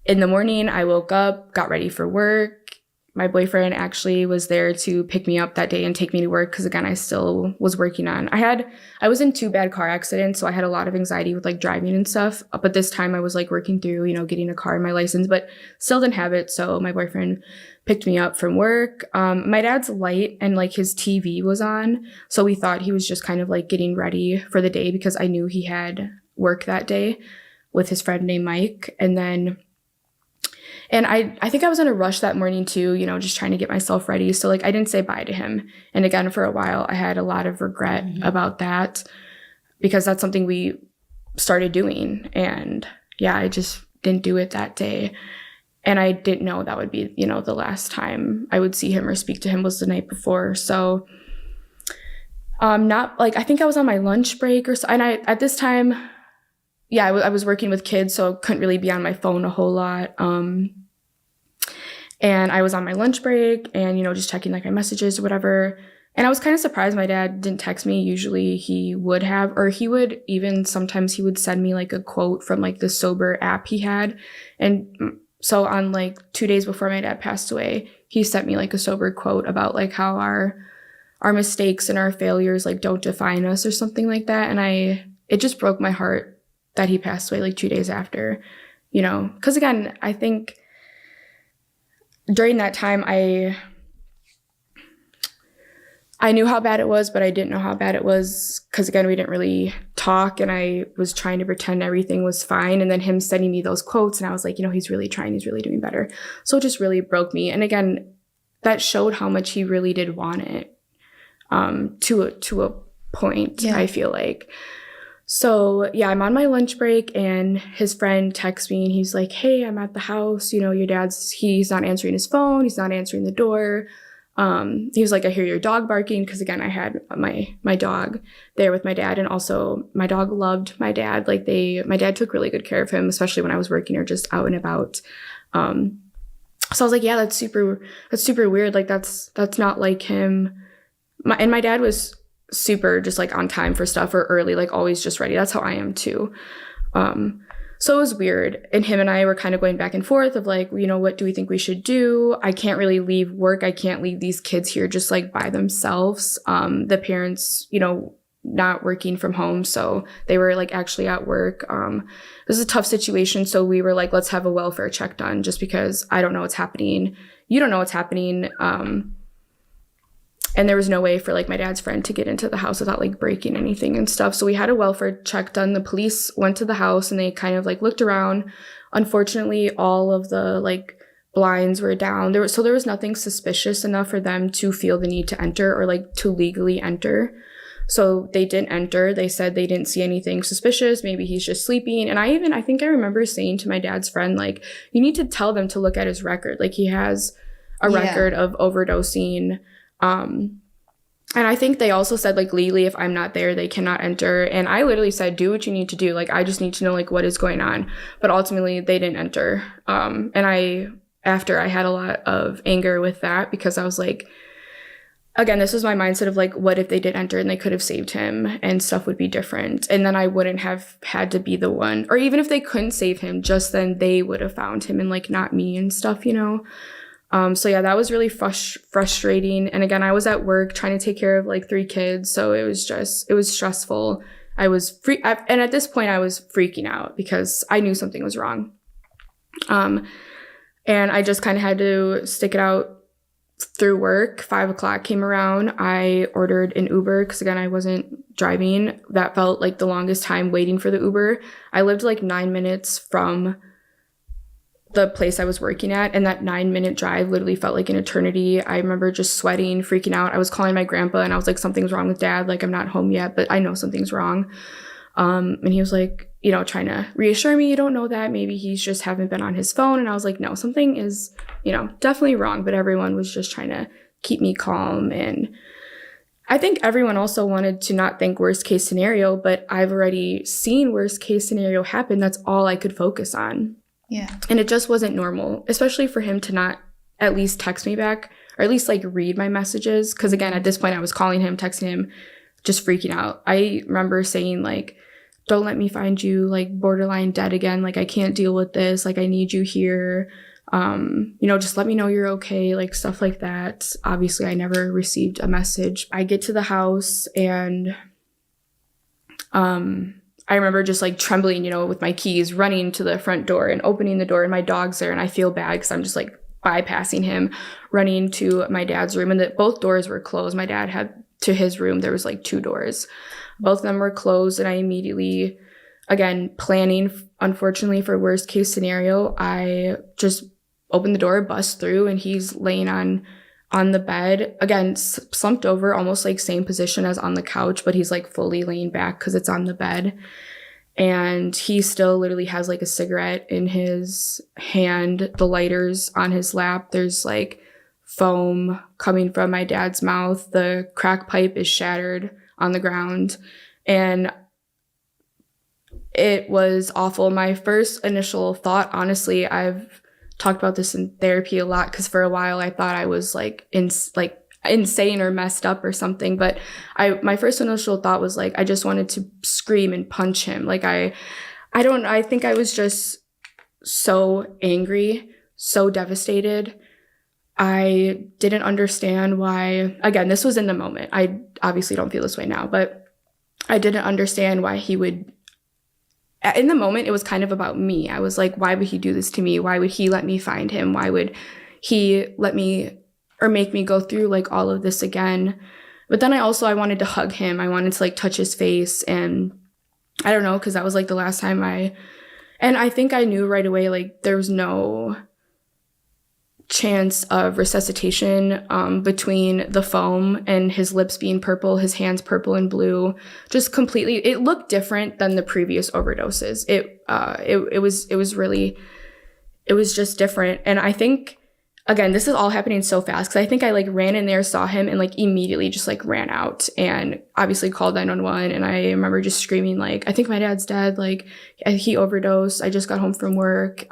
in the morning, I woke up, got ready for work. My boyfriend actually was there to pick me up that day and take me to work because, again, I still was working on. I was in 2 bad car accidents, so I had a lot of anxiety with like driving and stuff. But this time I was like working through, you know, getting a car and my license, but still didn't have it. So my boyfriend picked me up from work. My dad's light and like his TV was on, so we thought he was just kind of like getting ready for the day because I knew he had work that day with his friend named Mike. And I think I was in a rush that morning too, you know, just trying to get myself ready. So like I didn't say bye to him. And again, for a while, I had a lot of regret about that because that's something we started doing. And yeah, I just didn't do it that day. And I didn't know that would be, you know, the last time I would see him or speak to him was the night before. So not like, I think I was on my lunch break or so. And at this time, yeah, I was working with kids, so couldn't really be on my phone a whole lot. And I was on my lunch break and, you know, just checking like my messages or whatever. And I was kind of surprised my dad didn't text me. Usually he would have, or he would even sometimes he would send me like a quote from like the Sober app he had. And so on like 2 days before my dad passed away, he sent me like a Sober quote about like how our mistakes and our failures like don't define us or something like that. And it just broke my heart that he passed away like 2 days after, you know, because again, I think during that time, I knew how bad it was, but I didn't know how bad it was because, again, we didn't really talk and I was trying to pretend everything was fine. And then him sending me those quotes and I was like, you know, he's really trying, he's really doing better. So it just really broke me. And again, that showed how much he really did want it to a point, I feel like. So yeah, I'm on my lunch break and his friend texts me and he's like, hey, I'm at the house. You know, your he's not answering his phone. He's not answering the door. He was like, I hear your dog barking. Cause again, I had my dog there with my dad. And also my dog loved my dad. Like my dad took really good care of him, especially when I was working or just out and about. So I was like, yeah, that's super weird. Like that's not like him. My dad was super just like on time for stuff or early, like always just ready. That's how I am too. So it was weird. And him and I were kind of going back and forth of like, you know, what do we think we should do? I can't really leave work. I can't leave these kids here just like by themselves. The parents, you know, not working from home. So they were like actually at work. It was a tough situation. So we were like, let's have a welfare check done just because I don't know what's happening. You don't know what's happening. And there was no way for like my dad's friend to get into the house without like breaking anything and stuff. So we had a welfare check done. The police went to the house and they kind of like looked around. Unfortunately, all of the like blinds were down. There was nothing suspicious enough for them to feel the need to enter or like to legally enter. So they didn't enter. They said they didn't see anything suspicious. Maybe he's just sleeping. And I think I remember saying to my dad's friend, like, you need to tell them to look at his record. Like, he has a record of overdosing. And I think they also said, like, legally, if I'm not there, they cannot enter. And I literally said, do what you need to do. Like, I just need to know, like, what is going on. But ultimately, they didn't enter. After I had a lot of anger with that, because I was like, again, this was my mindset of like, what if they did enter and they could have saved him and stuff would be different. And then I wouldn't have had to be the one, or even if they couldn't save him, just then they would have found him and like not me and stuff, you know? So yeah, that was really frustrating. And again, I was at work trying to take care of like 3 kids. So it was stressful. And at this point I was freaking out because I knew something was wrong. And I just kind of had to stick it out through work. 5 o'clock came around. I ordered an Uber because again, I wasn't driving. That felt like the longest time waiting for the Uber. I lived like 9 minutes from the place I was working at, and that 9-minute drive literally felt like an eternity. I remember just sweating, freaking out. I was calling my grandpa and I was like, something's wrong with Dad. Like, I'm not home yet, but I know something's wrong. And he was like, you know, trying to reassure me, you don't know that. Maybe he's just haven't been on his phone. And I was like, no, something is, you know, definitely wrong. But everyone was just trying to keep me calm. And I think everyone also wanted to not think worst case scenario, but I've already seen worst case scenario happen. That's all I could focus on. Yeah. And it just wasn't normal, especially for him to not at least text me back or at least like read my messages. Because again, at this point I was calling him, texting him, just freaking out. I remember saying like, don't let me find you like borderline dead again. Like, I can't deal with this. Like, I need you here. You know, just let me know you're okay. Like, stuff like that. Obviously I never received a message. I get to the house and, I remember just like trembling, you know, with my keys, running to the front door and opening the door, and my dog's there, and I feel bad because I'm just like bypassing him, running to my dad's room, and both doors were closed. My dad had to his room, there was like 2 doors. Both of them were closed, and I immediately, again, planning, unfortunately, for worst case scenario, I just opened the door, bust through, and he's laying on the bed, again, slumped over, almost like same position as on the couch, but he's like fully laying back because it's on the bed. And he still literally has like a cigarette in his hand, the lighter's on his lap. There's like foam coming from my dad's mouth. The crack pipe is shattered on the ground. And it was awful. My first initial thought, honestly, I've talked about this in therapy a lot because for a while I thought I was like insane or messed up or something. But my first initial thought was like, I just wanted to scream and punch him. Like I think I was just so angry, so devastated. I didn't understand why, again, this was in the moment. I obviously don't feel this way now, but I didn't understand why he would. In the moment, it was kind of about me. I was like, why would he do this to me? Why would he let me find him? Why would he let me or make me go through like all of this again? But then I wanted to hug him. I wanted to like touch his face. And I don't know, because that was like the last time and I think I knew right away, like there was no chance of resuscitation between the foam and his lips being purple, his hands purple and blue, just completely. It looked different than the previous overdoses. It was just different. And I think, again, this is all happening so fast because I think I like ran in there, saw him, and like immediately just like ran out and obviously called 911. And I remember just screaming like, I think my dad's dead. Like, he overdosed. I just got home from work.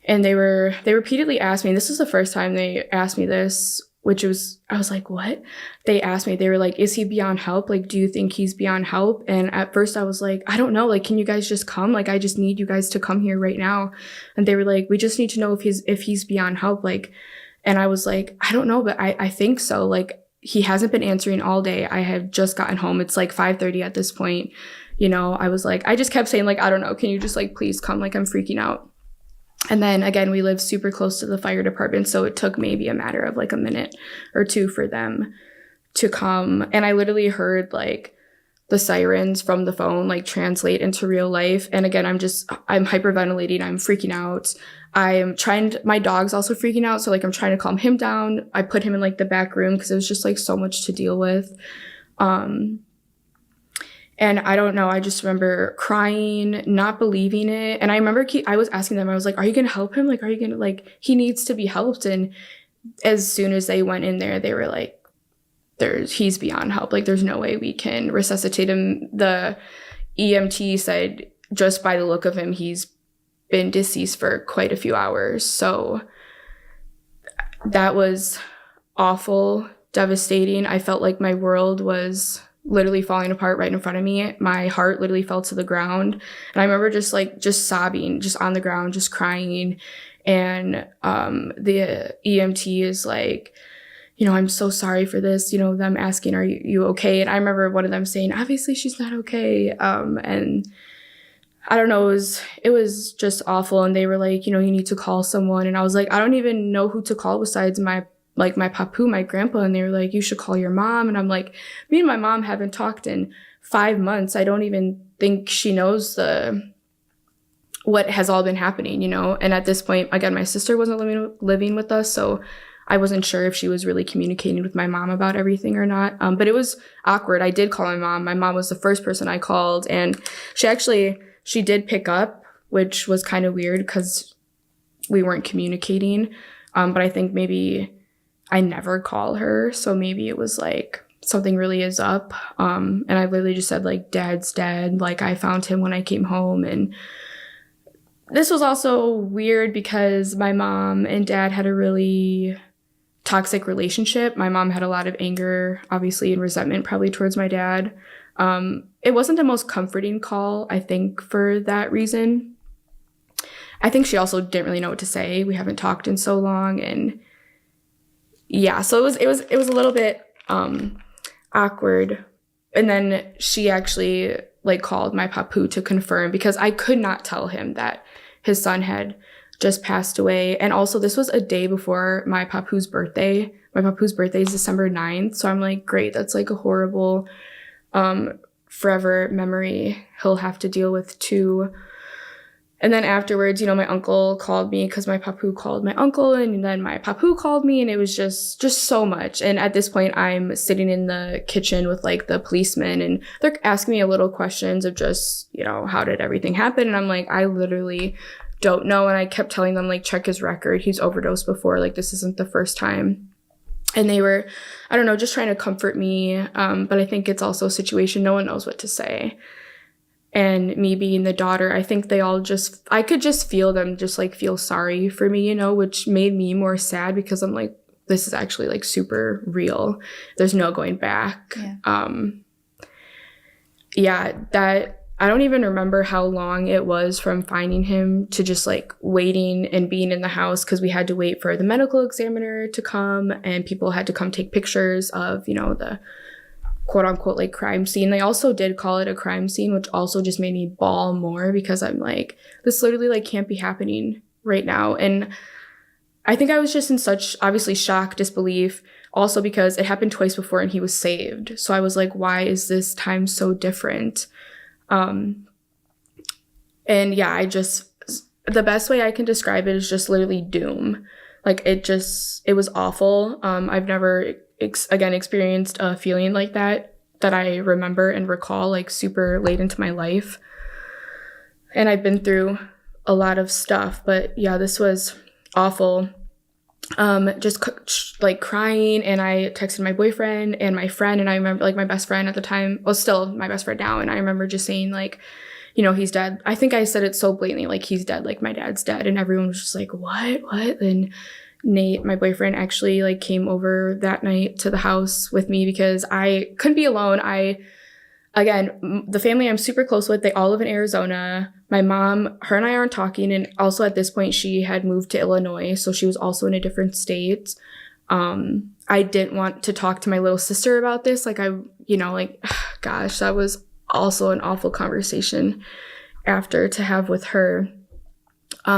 And they repeatedly asked me, this was the first time they asked me this, I was like, what? They asked me, they were like, is he beyond help? Like, do you think he's beyond help? And at first I was like, I don't know. Like, can you guys just come? Like, I just need you guys to come here right now. And they were like, we just need to know if he's beyond help. Like, and I was like, I don't know, but I think so. Like, he hasn't been answering all day. I have just gotten home. It's like 5:30 at this point. You know, I was like, I just kept saying like, I don't know. Can you just like, please come? Like, I'm freaking out. And then again, we live super close to the fire department, so it took maybe a matter of like a minute or two for them to come. And I literally heard like the sirens from the phone like translate into real life. And again, I'm hyperventilating. I'm freaking out. My dog's also freaking out. So like I'm trying to calm him down. I put him in like the back room because it was just like so much to deal with. And I don't know, I just remember crying, not believing it. And I remember I was asking them, I was like, are you going to help him? Like, are you going to, like, he needs to be helped. And as soon as they went in there, they were like, he's beyond help. Like, there's no way we can resuscitate him. The EMT said, just by the look of him, he's been deceased for quite a few hours. So that was awful, devastating. I felt like my world was literally falling apart right in front of me. My heart literally fell to the ground. And I remember just sobbing, just on the ground, just crying. And the EMT is like, I'm so sorry for this, them asking, are you okay? And I remember one of them saying, obviously she's not okay. And I don't know, it was just awful. And they were like, you need to call someone. And I was like, I don't even know who to call besides my papu, my grandpa. And they were like, you should call your mom. And I'm like, me and my mom haven't talked in 5 months. I don't even think she knows what has all been happening, And at this point, again, my sister wasn't living with us. So I wasn't sure if she was really communicating with my mom about everything or not. But it was awkward. I did call my mom. My mom was the first person I called. And she did pick up, which was kind of weird because we weren't communicating. But I think maybe I never call her, so maybe it was like something really is up. And I literally just said like, Dad's dead. Like I found him when I came home. And this was also weird because my mom and dad had a really toxic relationship. My mom had a lot of anger, obviously, and resentment probably towards my dad. It wasn't the most comforting call, I think, for that reason. I think she also didn't really know what to say. We haven't talked in so long, and yeah, so it was a little bit awkward. And then she actually like called my papu to confirm because I could not tell him that his son had just passed away. And also this was a day before my papu's birthday. My papu's birthday is December 9th. So I'm like, great, that's like a horrible forever memory he'll have to deal with too. And then afterwards, my uncle called me because my papu called my uncle, and then my papu called me, and it was just so much. And at this point, I'm sitting in the kitchen with like the policemen, and they're asking me a little questions of just, how did everything happen? And I'm like, I literally don't know. And I kept telling them like, check his record. He's overdosed before. Like this isn't the first time. And they were, I don't know, just trying to comfort me. But I think it's also a situation no one knows what to say. And me being the daughter, I think I could just feel them just like feel sorry for me, which made me more sad because I'm like, this is actually like super real. There's no going back. Yeah. That I don't even remember how long it was from finding him to just like waiting and being in the house because we had to wait for the medical examiner to come and people had to come take pictures of, the quote unquote like crime scene. They also did call it a crime scene, which also just made me bawl more because I'm like, this literally like can't be happening right now. And I think I was just in such obviously shock, disbelief, also because it happened twice before and he was saved. So I was like, why is this time so different? And yeah, the best way I can describe it is just literally doom. Like it was awful. I've never experienced a feeling like that I remember and recall like super late into my life. And I've been through a lot of stuff, but yeah, this was awful. Just like crying, and I texted my boyfriend and my friend, and I remember like my best friend at the time, well, still my best friend now, and I remember just saying like, he's dead. I think I said it so blatantly, like he's dead, like my dad's dead, and everyone was just like, what? And Nate, my boyfriend, actually like came over that night to the house with me because I couldn't be alone. Again, the family I'm super close with, they all live in Arizona. My mom, her and I aren't talking. And also at this point, she had moved to Illinois. So she was also in a different state. I didn't want to talk to my little sister about this. Like gosh, that was also an awful conversation after to have with her.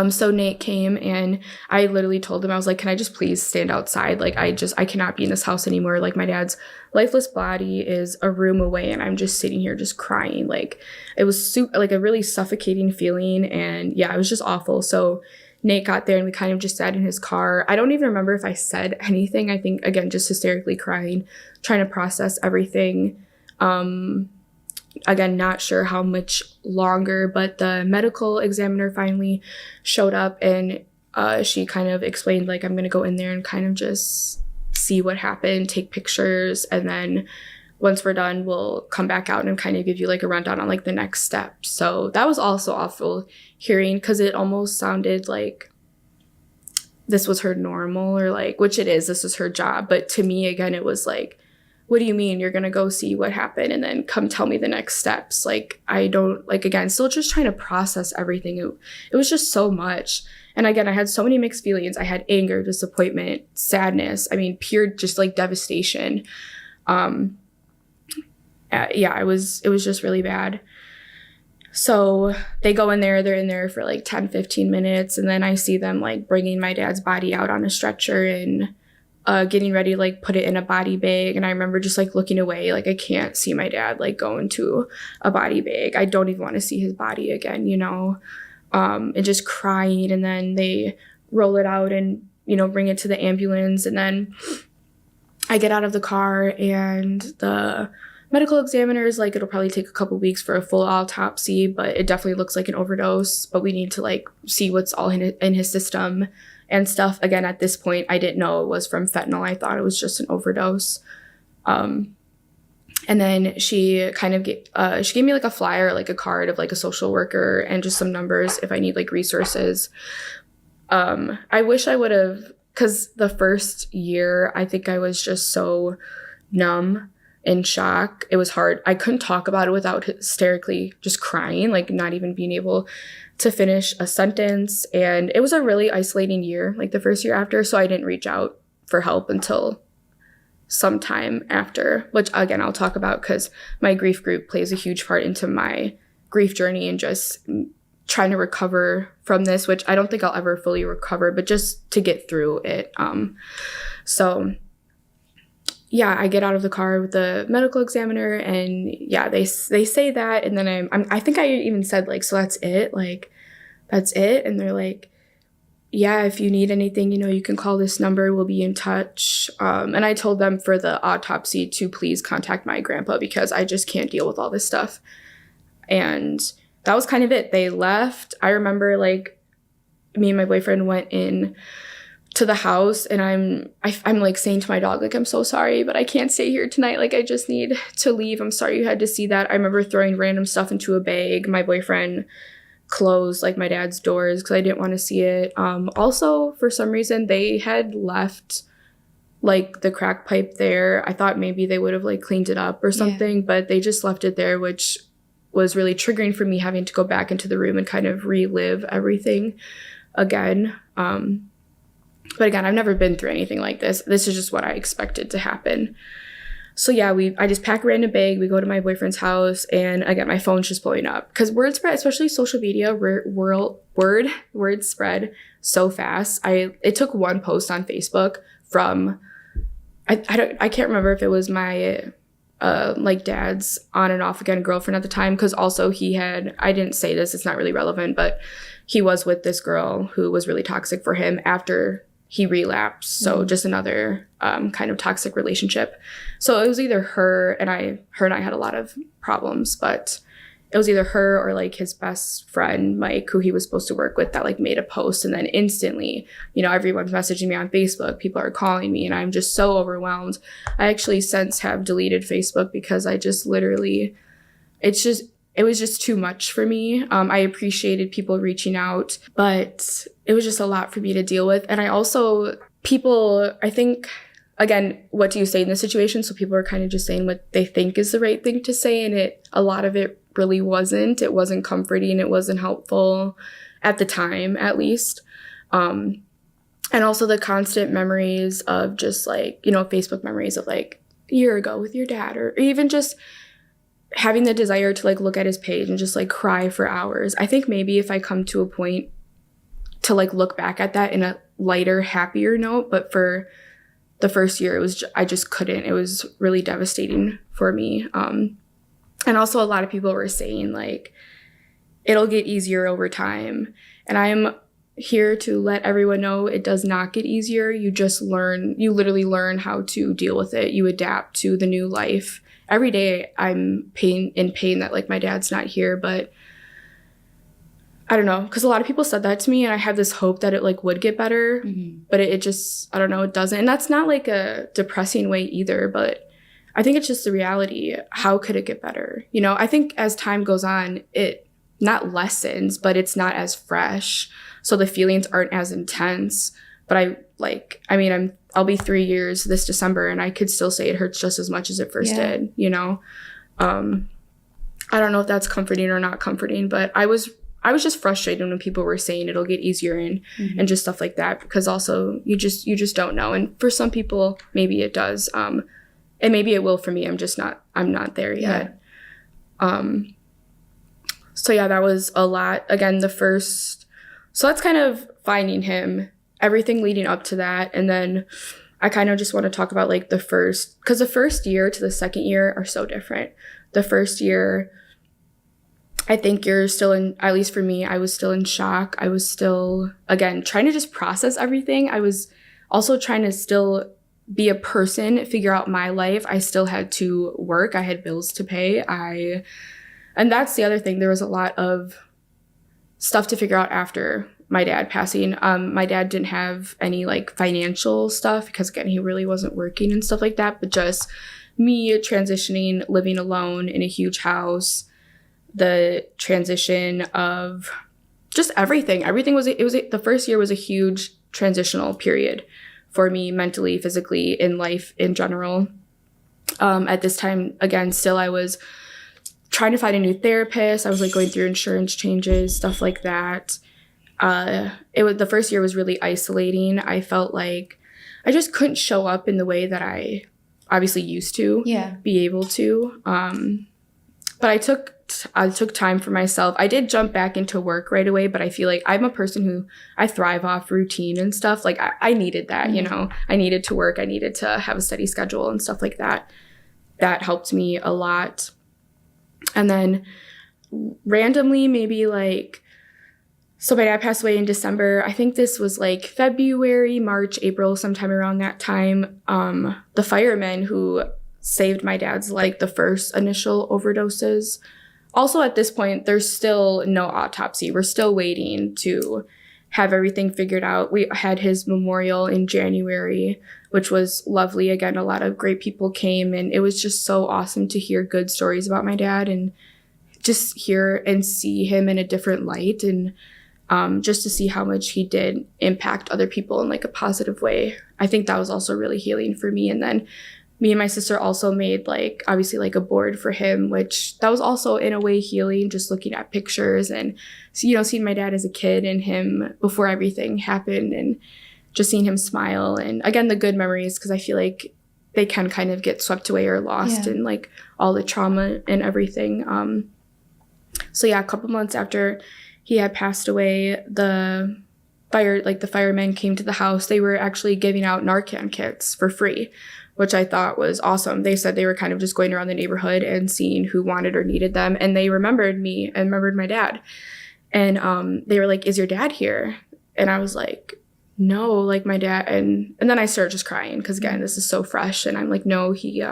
So Nate came and I literally told him, I was like, can I just please stand outside? Like, I cannot be in this house anymore. Like, my dad's lifeless body is a room away and I'm just sitting here just crying. Like, it was like a really suffocating feeling. And yeah, it was just awful. So Nate got there and we kind of just sat in his car. I don't even remember if I said anything. I think, again, just hysterically crying, trying to process everything. Again, not sure how much longer, but the medical examiner finally showed up and she kind of explained, like, I'm going to go in there and kind of just see what happened, take pictures, and then once we're done, we'll come back out and kind of give you like a rundown on like the next step. So that was also awful hearing because it almost sounded like this was her normal or like, which it is, this is her job. But to me, again, it was like, what do you mean you're going to go see what happened and then come tell me the next steps? Like, I don't, like, again, still just trying to process everything. It was just so much. And again, I had so many mixed feelings. I had anger, disappointment, sadness. I mean, pure just like devastation. Yeah, it was just really bad. So they go in there, they're in there for like 10, 15 minutes. And then I see them like bringing my dad's body out on a stretcher and getting ready to like put it in a body bag. And I remember just like looking away, like I can't see my dad like go into a body bag. I don't even want to see his body again, you know, and just crying. And then they roll it out and, you know, bring it to the ambulance. And then I get out of the car and the medical examiner is like, it'll probably take a couple weeks for a full autopsy, but it definitely looks like an overdose, but we need to like see what's all in his system and stuff. Again, at this point, I didn't know it was from fentanyl. I thought it was just an overdose. And then she kind of she gave me like a flyer, like a card of like a social worker and just some numbers if I need like resources. I wish I would have, because the first year, I think I was just so numb, in shock. It was hard. I couldn't talk about it without hysterically just crying, like not even being able to finish a sentence. And it was a really isolating year, like the first year after. So I didn't reach out for help until sometime after, which again, I'll talk about because my grief group plays a huge part into my grief journey and just trying to recover from this, which I don't think I'll ever fully recover, but just to get through it. So yeah, I get out of the car with the medical examiner and yeah, they say that. And then I think I even said like, so that's it? Like, that's it? And they're like, yeah, if you need anything, you know, you can call this number. We'll be in touch. And I told them for the autopsy to please contact my grandpa because I just can't deal with all this stuff. And that was kind of it. They left. I remember like me and my boyfriend went in to the house and I'm like saying to my dog, like, I'm so sorry, but I can't stay here tonight. Like, I just need to leave. I'm sorry you had to see that. I remember throwing random stuff into a bag. My boyfriend closed like my dad's doors because I didn't want to see it. Also, for some reason, they had left like the crack pipe there. I thought maybe they would have like cleaned it up or something, but they just left it there, which was really triggering for me having to go back into the room and kind of relive everything again. But again, I've never been through anything like this. This is just what I expected to happen. So yeah, I just pack a random bag. We go to my boyfriend's house, and again, my phone's just blowing up because word spread, especially social media, word spread so fast. It took one post on Facebook from I can't remember if it was my like dad's on and off again girlfriend at the time, because also I didn't say this, it's not really relevant, but he was with this girl who was really toxic for him after he relapsed. So just another kind of toxic relationship. So it was either her and I had a lot of problems, but it was either her or like his best friend, Mike, who he was supposed to work with, that like made a post. And then instantly, you know, everyone's messaging me on Facebook. People are calling me and I'm just so overwhelmed. I actually since have deleted Facebook because I just literally, it was just too much for me. I appreciated people reaching out, but it was just a lot for me to deal with. And I think, again, what do you say in this situation? So people are kind of just saying what they think is the right thing to say. And a lot of it really wasn't. It wasn't comforting. It wasn't helpful at the time, at least. And also the constant memories of just like, you know, Facebook memories of like a year ago with your dad, or even just having the desire to like look at his page and just like cry for hours. I think maybe if I come to a point to like look back at that in a lighter, happier note. But for the first year, I just couldn't. It was really devastating for me. And also a lot of people were saying like, it'll get easier over time. And I'm here to let everyone know it does not get easier. You literally learn how to deal with it. You adapt to the new life. Every day I'm in pain that like my dad's not here, but I don't know, because a lot of people said that to me and I had this hope that it like would get better, but it just, I don't know, it doesn't. And that's not like a depressing way either, but I think it's just the reality. How could it get better? You know, I think as time goes on, it not lessens, but it's not as fresh. So the feelings aren't as intense. But I'll be 3 years this December and I could still say it hurts just as much as it first did, you know? I don't know if that's comforting or not comforting, but I was just frustrated when people were saying it'll get easier and just stuff like that, because also you just don't know. And for some people, maybe it does. And maybe it will for me. I'm not there yet. So yeah, that was a lot. Again, so that's kind of finding him, everything leading up to that. And then I kind of just want to talk about like because the first year to the second year are so different. The first year, I think you're still at least for me, I was still in shock. I was still, again, trying to just process everything. I was also trying to still be a person, figure out my life. I still had to work. I had bills to pay. And that's the other thing. There was a lot of stuff to figure out after my dad passing. My dad didn't have any like financial stuff because again, he really wasn't working and stuff like that, but just me transitioning, living alone in a huge house, the transition of just everything. The first year was a huge transitional period for me mentally, physically, in life in general. At this time, again, still I was trying to find a new therapist. I was like going through insurance changes, stuff like that. The first year was really isolating. I felt like I just couldn't show up in the way that I obviously used to be able to. But I took time for myself. I did jump back into work right away, but I feel like I'm a person who I thrive off routine and stuff. Like I needed that, you know, I needed to work. I needed to have a steady schedule and stuff like that. That helped me a lot. And then randomly, maybe like, so my dad passed away in December. I think this was like February, March, April, sometime around that time. The firemen who saved my dad's like the first initial overdoses. Also at this point, there's still no autopsy. We're still waiting to have everything figured out. We had his memorial in January, which was lovely. Again, a lot of great people came and it was just so awesome to hear good stories about my dad and just hear and see him in a different light and just to see how much he did impact other people in like a positive way. I think that was also really healing for me. And then me and my sister also made like obviously like a board for him, which that was also in a way healing, just looking at pictures and, you know, seeing my dad as a kid and him before everything happened and just seeing him smile. And again, the good memories, because I feel like they can kind of get swept away or lost in like all the trauma and everything. So yeah, a couple months after he had passed away, the firemen came to the house. They were actually giving out Narcan kits for free, which I thought was awesome. They said they were kind of just going around the neighborhood and seeing who wanted or needed them. And they remembered me and remembered my dad. And they were like, "Is your dad here?" And I was like, "No, like my dad." And then I started just crying because again, this is so fresh. And I'm like, "No, he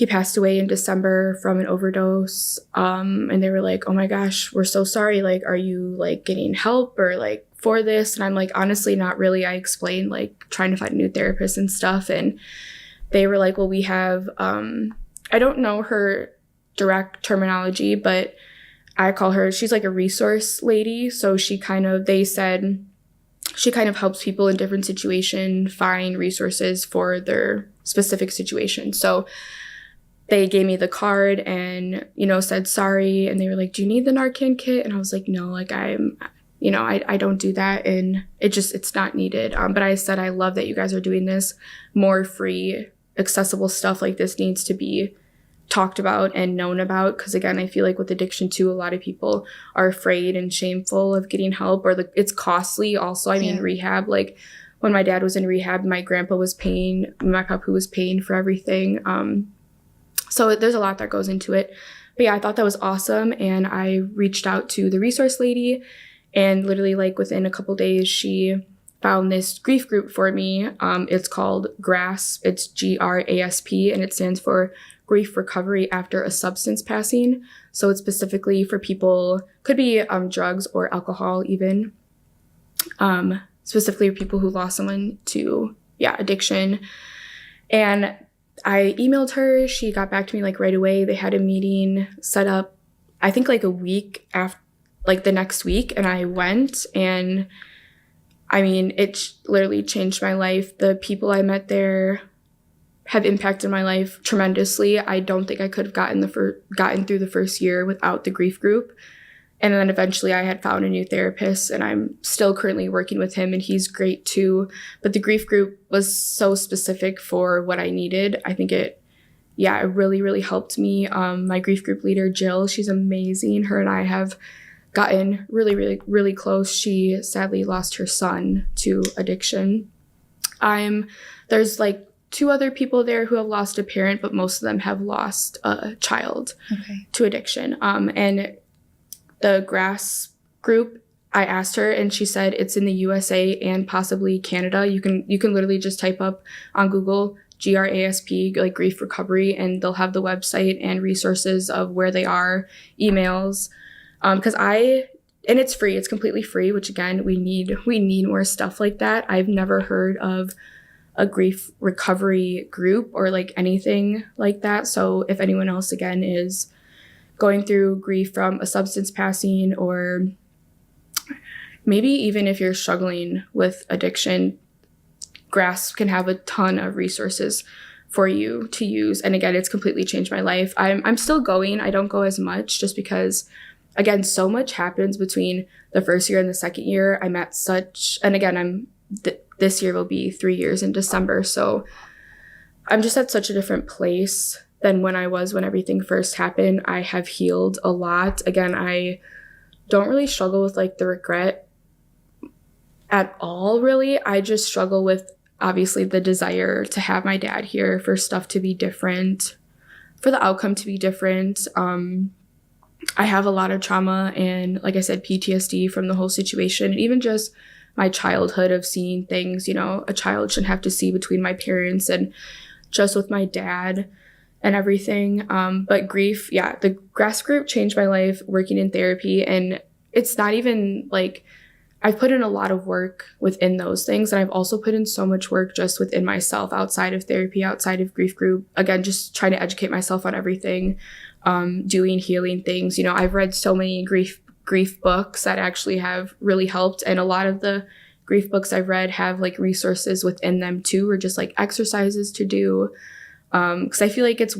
passed away in December from an overdose." And they were like, "Oh my gosh, we're so sorry. Like, are you like getting help or like for this?" And I'm like, "Honestly, not really." I explained like trying to find a new therapist and stuff. And they were like, "Well, we have," I don't know her direct terminology, but I call her, she's like a resource lady. So they said she kind of helps people in different situations find resources for their specific situation. So they gave me the card and, you know, said sorry. And they were like, "Do you need the Narcan kit?" And I was like, "No, like I don't do that." And it's not needed. But I said, "I love that you guys are doing this. More free, accessible stuff like this needs to be talked about and known about, because again, I feel like with addiction too, a lot of people are afraid and shameful of getting help, or it's costly also. I mean, rehab, like when my dad was in rehab, my grandpa was paying, my papu was paying for everything. So there's a lot that goes into it. But yeah, I thought that was awesome. And I reached out to the resource lady, and literally like within a couple days, she found this grief group for me. It's called GRASP. It's GRASP, and it stands for Grief Recovery After a Substance Passing. So it's specifically for people, could be drugs or alcohol even, specifically for people who lost someone to, addiction. And I emailed her. She got back to me like right away. They had a meeting set up, I think like a week after, like the next week. And I went, and I mean, it literally changed my life. The people I met there have impacted my life tremendously. I don't think I could have gotten through the first year without the grief group. And then eventually I had found a new therapist, and I'm still currently working with him, and he's great too. But the grief group was so specific for what I needed. I think it really, really helped me. My grief group leader, Jill, she's amazing. Her and I have gotten really, really, really close. She sadly lost her son to addiction. There's like 2 other people there who have lost a parent, but most of them have lost a child to addiction. And the GRASP group, I asked her, and she said it's in the USA and possibly Canada. You can literally just type up on Google GRASP, like grief recovery, and they'll have the website and resources of where they are, emails. And it's free. It's completely free, which again, we need more stuff like that. I've never heard of a grief recovery group or like anything like that. So if anyone else again is going through grief from a substance passing, or maybe even if you're struggling with addiction, GRASP can have a ton of resources for you to use. And again, it's completely changed my life. I'm still going. I don't go as much just because, again, so much happens between the first year and the second year. I'm at and again, this year will be 3 years in December. So I'm just at such a different place than when I was when everything first happened. I have healed a lot. Again, I don't really struggle with like the regret at all, really. I just struggle with obviously the desire to have my dad here, for stuff to be different, for the outcome to be different. I have a lot of trauma and, like I said, PTSD from the whole situation, and even just my childhood of seeing things, a child shouldn't have to see between my parents, and just with my dad and everything. But grief, the GRASP group changed my life, working in therapy. And it's not even like, I've put in a lot of work within those things. And I've also put in so much work just within myself, outside of therapy, outside of grief group. Again, just trying to educate myself on everything, doing healing things. I've read so many grief books that actually have really helped. And a lot of the grief books I've read have like resources within them too, or just like exercises to do. Because I feel like it's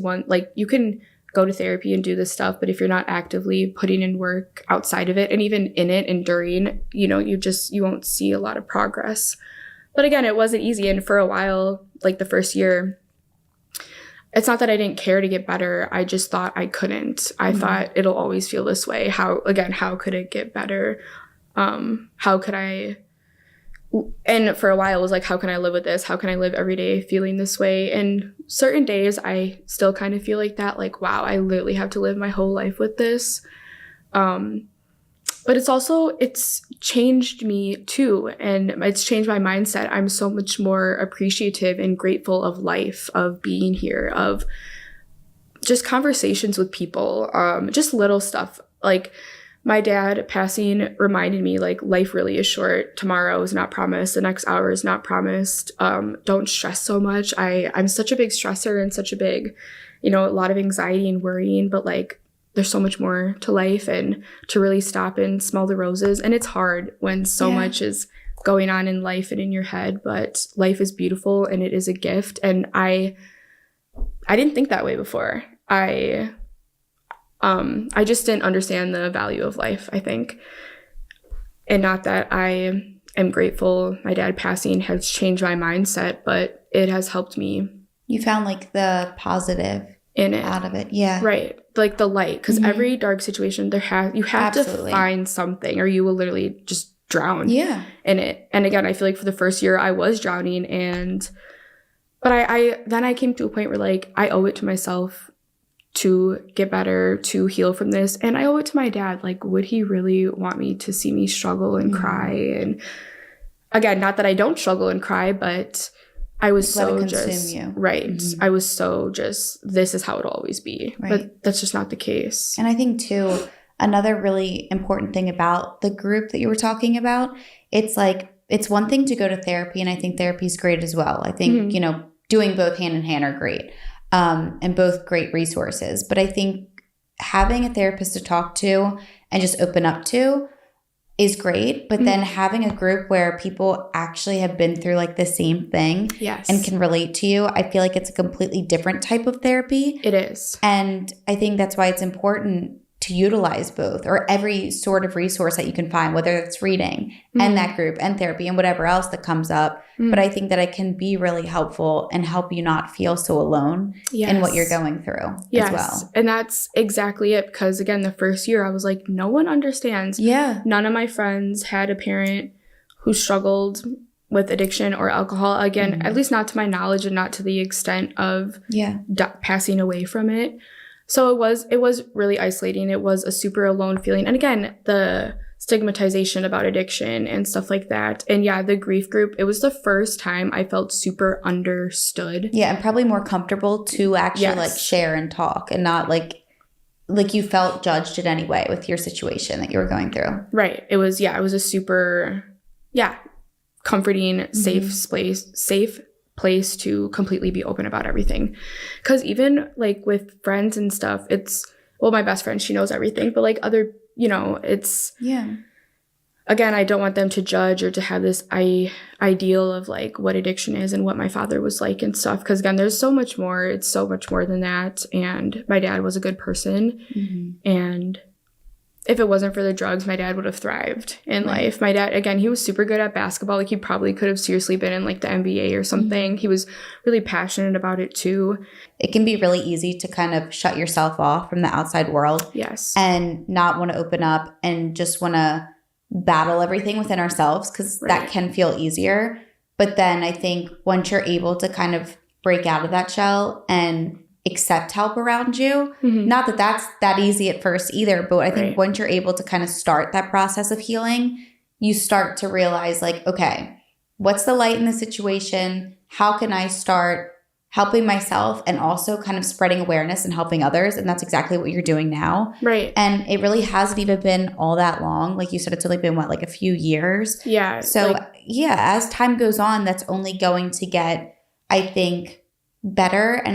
you can go to therapy and do this stuff, but if you're not actively putting in work outside of it, and even in it and during, you won't see a lot of progress. But again, it wasn't easy. And for a while, like the first year, it's not that I didn't care to get better. I just thought I couldn't. I thought it'll always feel this way. How could it get better? How could I? And for a while it was like, how can I live with this? How can I live every day feeling this way? And certain days I still kind of feel like that, like, wow, I literally have to live my whole life with this. But it's changed me too. And it's changed my mindset. I'm so much more appreciative and grateful of life, of being here, of just conversations with people, just little stuff. Like my dad passing reminded me, like, life really is short. Tomorrow is not promised. The next hour is not promised. Don't stress so much. I'm such a big stressor and such a big, a lot of anxiety and worrying, but like, there's so much more to life, and to really stop and smell the roses. And it's hard when so much is going on in life and in your head, but life is beautiful and it is a gift. And I didn't think that way before. I just didn't understand the value of life, I think. And not that I am grateful my dad passing has changed my mindset, but it has helped me. You found like the positive in it. Out of it, yeah. Right. Like the light. Because every dark situation, you have to find something or you will literally just drown in it. And again, I feel like for the first year I was drowning but I came to a point where like I owe it to myself to get better, to heal from this. And I owe it to my dad. Like, would he really want me to see me struggle and cry? And again, not that I don't struggle and cry, but I was let so it just consume you. Right. I was so just, this is how it'll always be. Right. But that's just not the case. And I think too, another really important thing about the group that you were talking about, it's like, it's one thing to go to therapy, and I think therapy is great as well. I think, you know, doing both hand in hand are great. And both great resources. But I think having a therapist to talk to and just open up to is great. But then having a group where people actually have been through like the same thing and can relate to you, I feel like it's a completely different type of therapy. It is. And I think that's why it's important to utilize both, or every sort of resource that you can find, whether it's reading and that group and therapy and whatever else that comes up. But I think that it can be really helpful and help you not feel so alone in what you're going through as well. And that's exactly it. Because again, the first year I was like, no one understands. None of my friends had a parent who struggled with addiction or alcohol. Again, at least not to my knowledge and not to the extent of passing away from it. So it was really isolating. It was a super alone feeling. And again, the stigmatization about addiction and stuff like that. And the grief group, it was the first time I felt super understood. Yeah, and probably more comfortable to actually like share and talk, and not like you felt judged in any way with your situation that you were going through. Right. It was a super comforting, safe place to completely be open about everything. Because even like with friends and stuff, my best friend, she knows everything, but like other, it's again, I don't want them to judge or to have this ideal of like what addiction is and what my father was like and stuff. Because again, there's so much more. It's so much more than that. And my dad was a good person. And if it wasn't for the drugs, my dad would have thrived in life. My dad, again, he was super good at basketball. Like, he probably could have seriously been in like the NBA or something. He was really passionate about it too. It can be really easy to kind of shut yourself off from the outside world. Yes. And not want to open up and just want to battle everything within ourselves, because that can feel easier. But then I think once you're able to kind of break out of that shell and accept help around you. Not that that's that easy at first either, but I think once you're able to kind of start that process of healing, you start to realize like, okay, what's the light in the situation? How can I start helping myself and also kind of spreading awareness and helping others? And that's exactly what you're doing now. Right. And it really hasn't even been all that long. Like you said, it's only been like a few years. Yeah. So as time goes on, that's only going to get, I think, better, and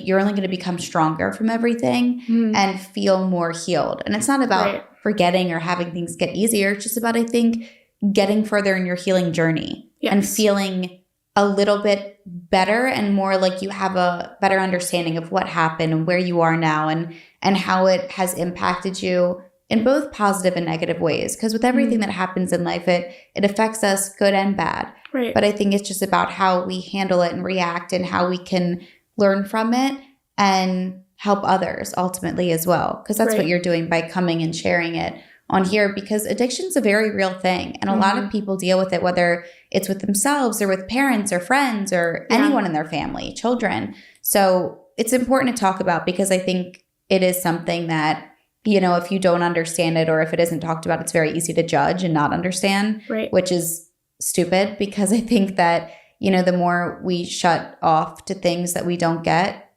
you're only going to become stronger from everything and feel more healed. And it's not about forgetting or having things get easier. It's just about, I think, getting further in your healing journey and feeling a little bit better and more like you have a better understanding of what happened and where you are now and how it has impacted you in both positive and negative ways. Because with everything that happens in life, it affects us good and bad. Right. But I think it's just about how we handle it and react, and how we can learn from it and help others ultimately as well. Because that's what you're doing by coming and sharing it on here, because addiction is a very real thing. And a lot of people deal with it, whether it's with themselves or with parents or friends or anyone in their family, children. So it's important to talk about, because I think it is something that, if you don't understand it, or if it isn't talked about, it's very easy to judge and not understand, which is stupid, because I think that, the more we shut off to things that we don't get,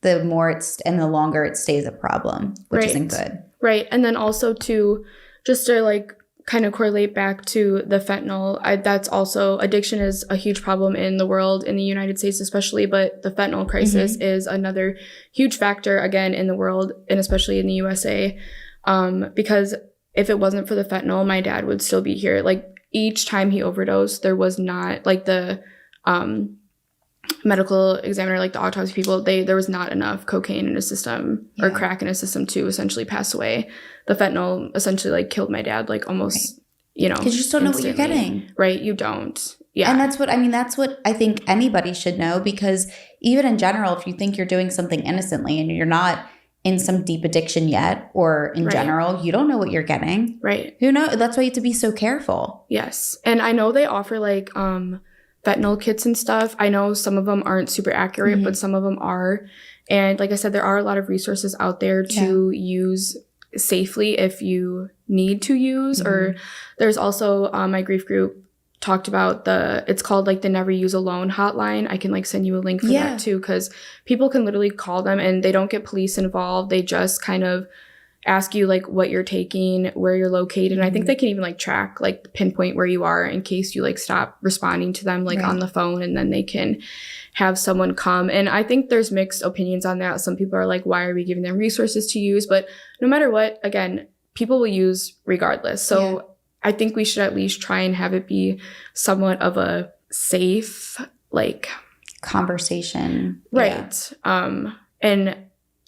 the more and the longer it stays a problem, which isn't good. Right. And then also just to like kind of correlate back to the fentanyl, that's also, addiction is a huge problem in the world, in the United States especially, but the fentanyl crisis is another huge factor, again, in the world, and especially in the USA. Because if it wasn't for the fentanyl, my dad would still be here. Like, each time he overdosed, there was not, like, the medical examiner, like the autopsy people, there was not enough cocaine in his system or crack in his system to essentially pass away. The fentanyl essentially like killed my dad, like almost, because you just don't know what you're getting. Right. You don't. Yeah. And that's what I think anybody should know, because even in general, if you think you're doing something innocently and you're not in some deep addiction yet, or in general, you don't know what you're getting. Right. Who knows? That's why you have to be so careful. Yes. And I know they offer like fentanyl kits and stuff. I know some of them aren't super accurate, but some of them are. And like I said, there are a lot of resources out there to use safely if you need to use. Or there's also my grief group talked about it's called like the Never Use Alone hotline. I can like send you a link for that too, because people can literally call them and they don't get police involved. They just kind of ask you like what you're taking, where you're located. And I think they can even like track, like pinpoint where you are in case you like stop responding to them like on the phone, and then they can have someone come. And I think there's mixed opinions on that. Some people are like, why are we giving them resources to use? But no matter what, again, people will use regardless. So I think we should at least try and have it be somewhat of a safe, like, conversation. Right. And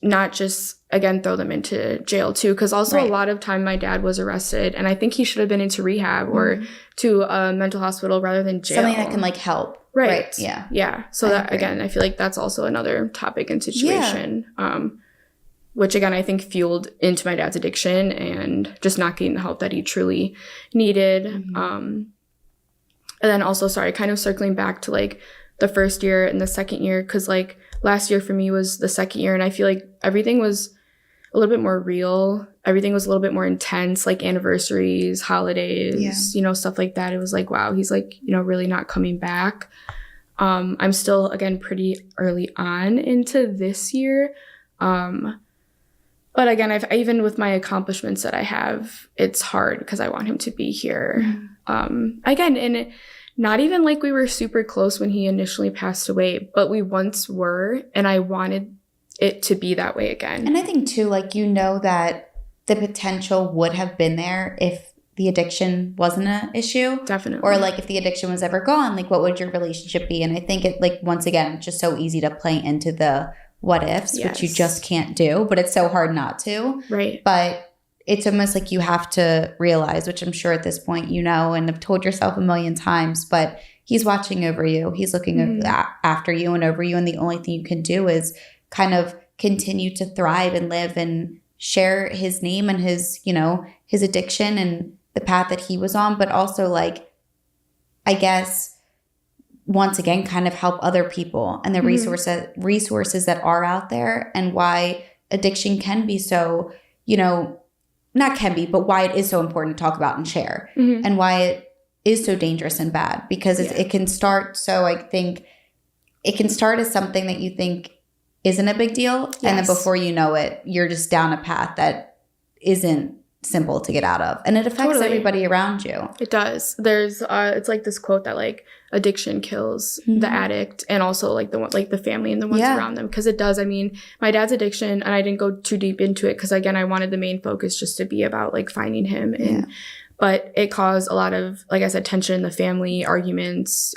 not just, again, throw them into jail too. Because also a lot of time my dad was arrested, and I think he should have been into rehab or to a mental hospital rather than jail. Something that can like help. Right. Yeah. Yeah. So that, again, I feel like that's also another topic and situation. Which again, I think fueled into my dad's addiction and just not getting the help that he truly needed. And then also, sorry, kind of circling back to like the first year and the second year, because like last year for me was the second year, and I feel like everything was a little bit more real. Everything was a little bit more intense, like anniversaries, holidays, you know, stuff like that. It was like, wow, he's like, you know, really not coming back. I'm still, again, pretty early on into this year. But again, even with my accomplishments that I have, it's hard because I want him to be here. Again, and not even like we were super close when he initially passed away, but we once were, and I wanted it to be that way again. And I think too, like, you know, that the potential would have been there if the addiction wasn't an issue. Definitely. Or like if the addiction was ever gone, like what would your relationship be? And I think it, like, once again, it's just so easy to play into the what ifs, which you just can't do, but it's so hard not to. Right. But it's almost like you have to realize, which I'm sure at this point you know and have told yourself a million times, but he's watching over you. He's looking after you and over you. And the only thing you can do is kind of continue to thrive and live and share his name and his, you know, his addiction and the path that he was on, but also, like, I guess, once again, kind of help other people and the resources that are out there, and why addiction can be so, you know, not can be, but why it is so important to talk about and share, and why it is so dangerous and bad, because it can start. So I think it can start as something that you think isn't a big deal. And then before you know it, you're just down a path that isn't simple to get out of. And it affects everybody around you. It does. There's it's like this quote that like addiction kills the addict, and also like the family and the ones around them, because it does. I mean, my dad's addiction, and I didn't go too deep into it because, again, I wanted the main focus just to be about like finding him, and but it caused a lot of, like I said, tension in the family, arguments,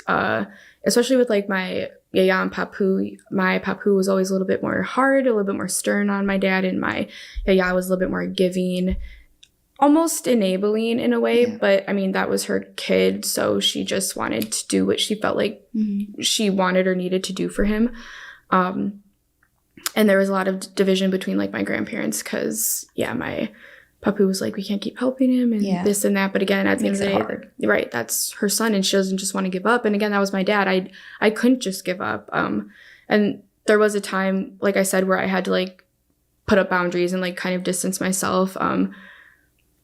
especially with like my yaya and papu. My papu was always a little bit more hard, a little bit more stern on my dad, and my yaya was a little bit more giving, almost enabling in a way. But I mean, that was her kid, so she just wanted to do what she felt like she wanted or needed to do for him. And there was a lot of division between like my grandparents, because my papu was like, we can't keep helping him and this and that. But again, at the end of the day, right, that's her son, and she doesn't just want to give up. And again, that was my dad. I couldn't just give up. And there was a time, like I said, where I had to like put up boundaries and like kind of distance myself.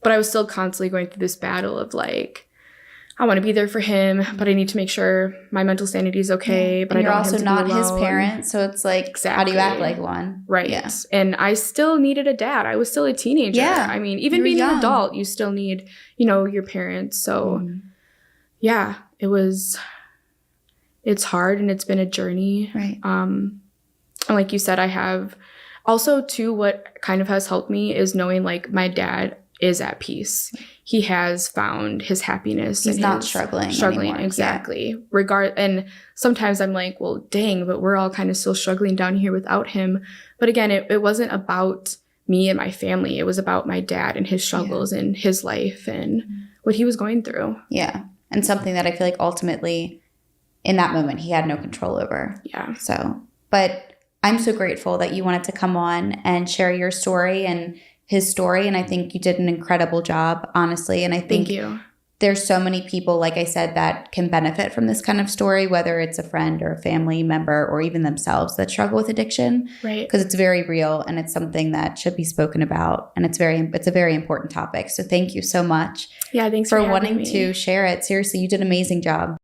But I was still constantly going through this battle of like, I want to be there for him, but I need to make sure my mental sanity is okay. But and I don't you're also want him to not his parent, so it's like, how do you act like one? Right. Yeah. And I still needed a dad. I was still a teenager. Yeah. I mean, even being an adult, you still need, you know, your parents. So it's hard, and it's been a journey. Right. And like you said, I have also too, what kind of has helped me is knowing like my dad is at peace. He has found his happiness. He's not struggling anymore. Exactly. And sometimes I'm like, well, dang, but we're all kind of still struggling down here without him. But again, it wasn't about me and my family. It was about my dad and his struggles and his life and what he was going through. Yeah. and something that I feel like ultimately in that moment he had no control over. Yeah. So, but I'm so grateful that you wanted to come on and share your story and his story. And I think you did an incredible job, honestly. And I think Thank you. There's so many people, like I said, that can benefit from this kind of story, whether it's a friend or a family member or even themselves that struggle with addiction. Right. Because it's very real and it's something that should be spoken about. And it's a very important topic. So thank you so much thanks for wanting to share it. Seriously, you did an amazing job.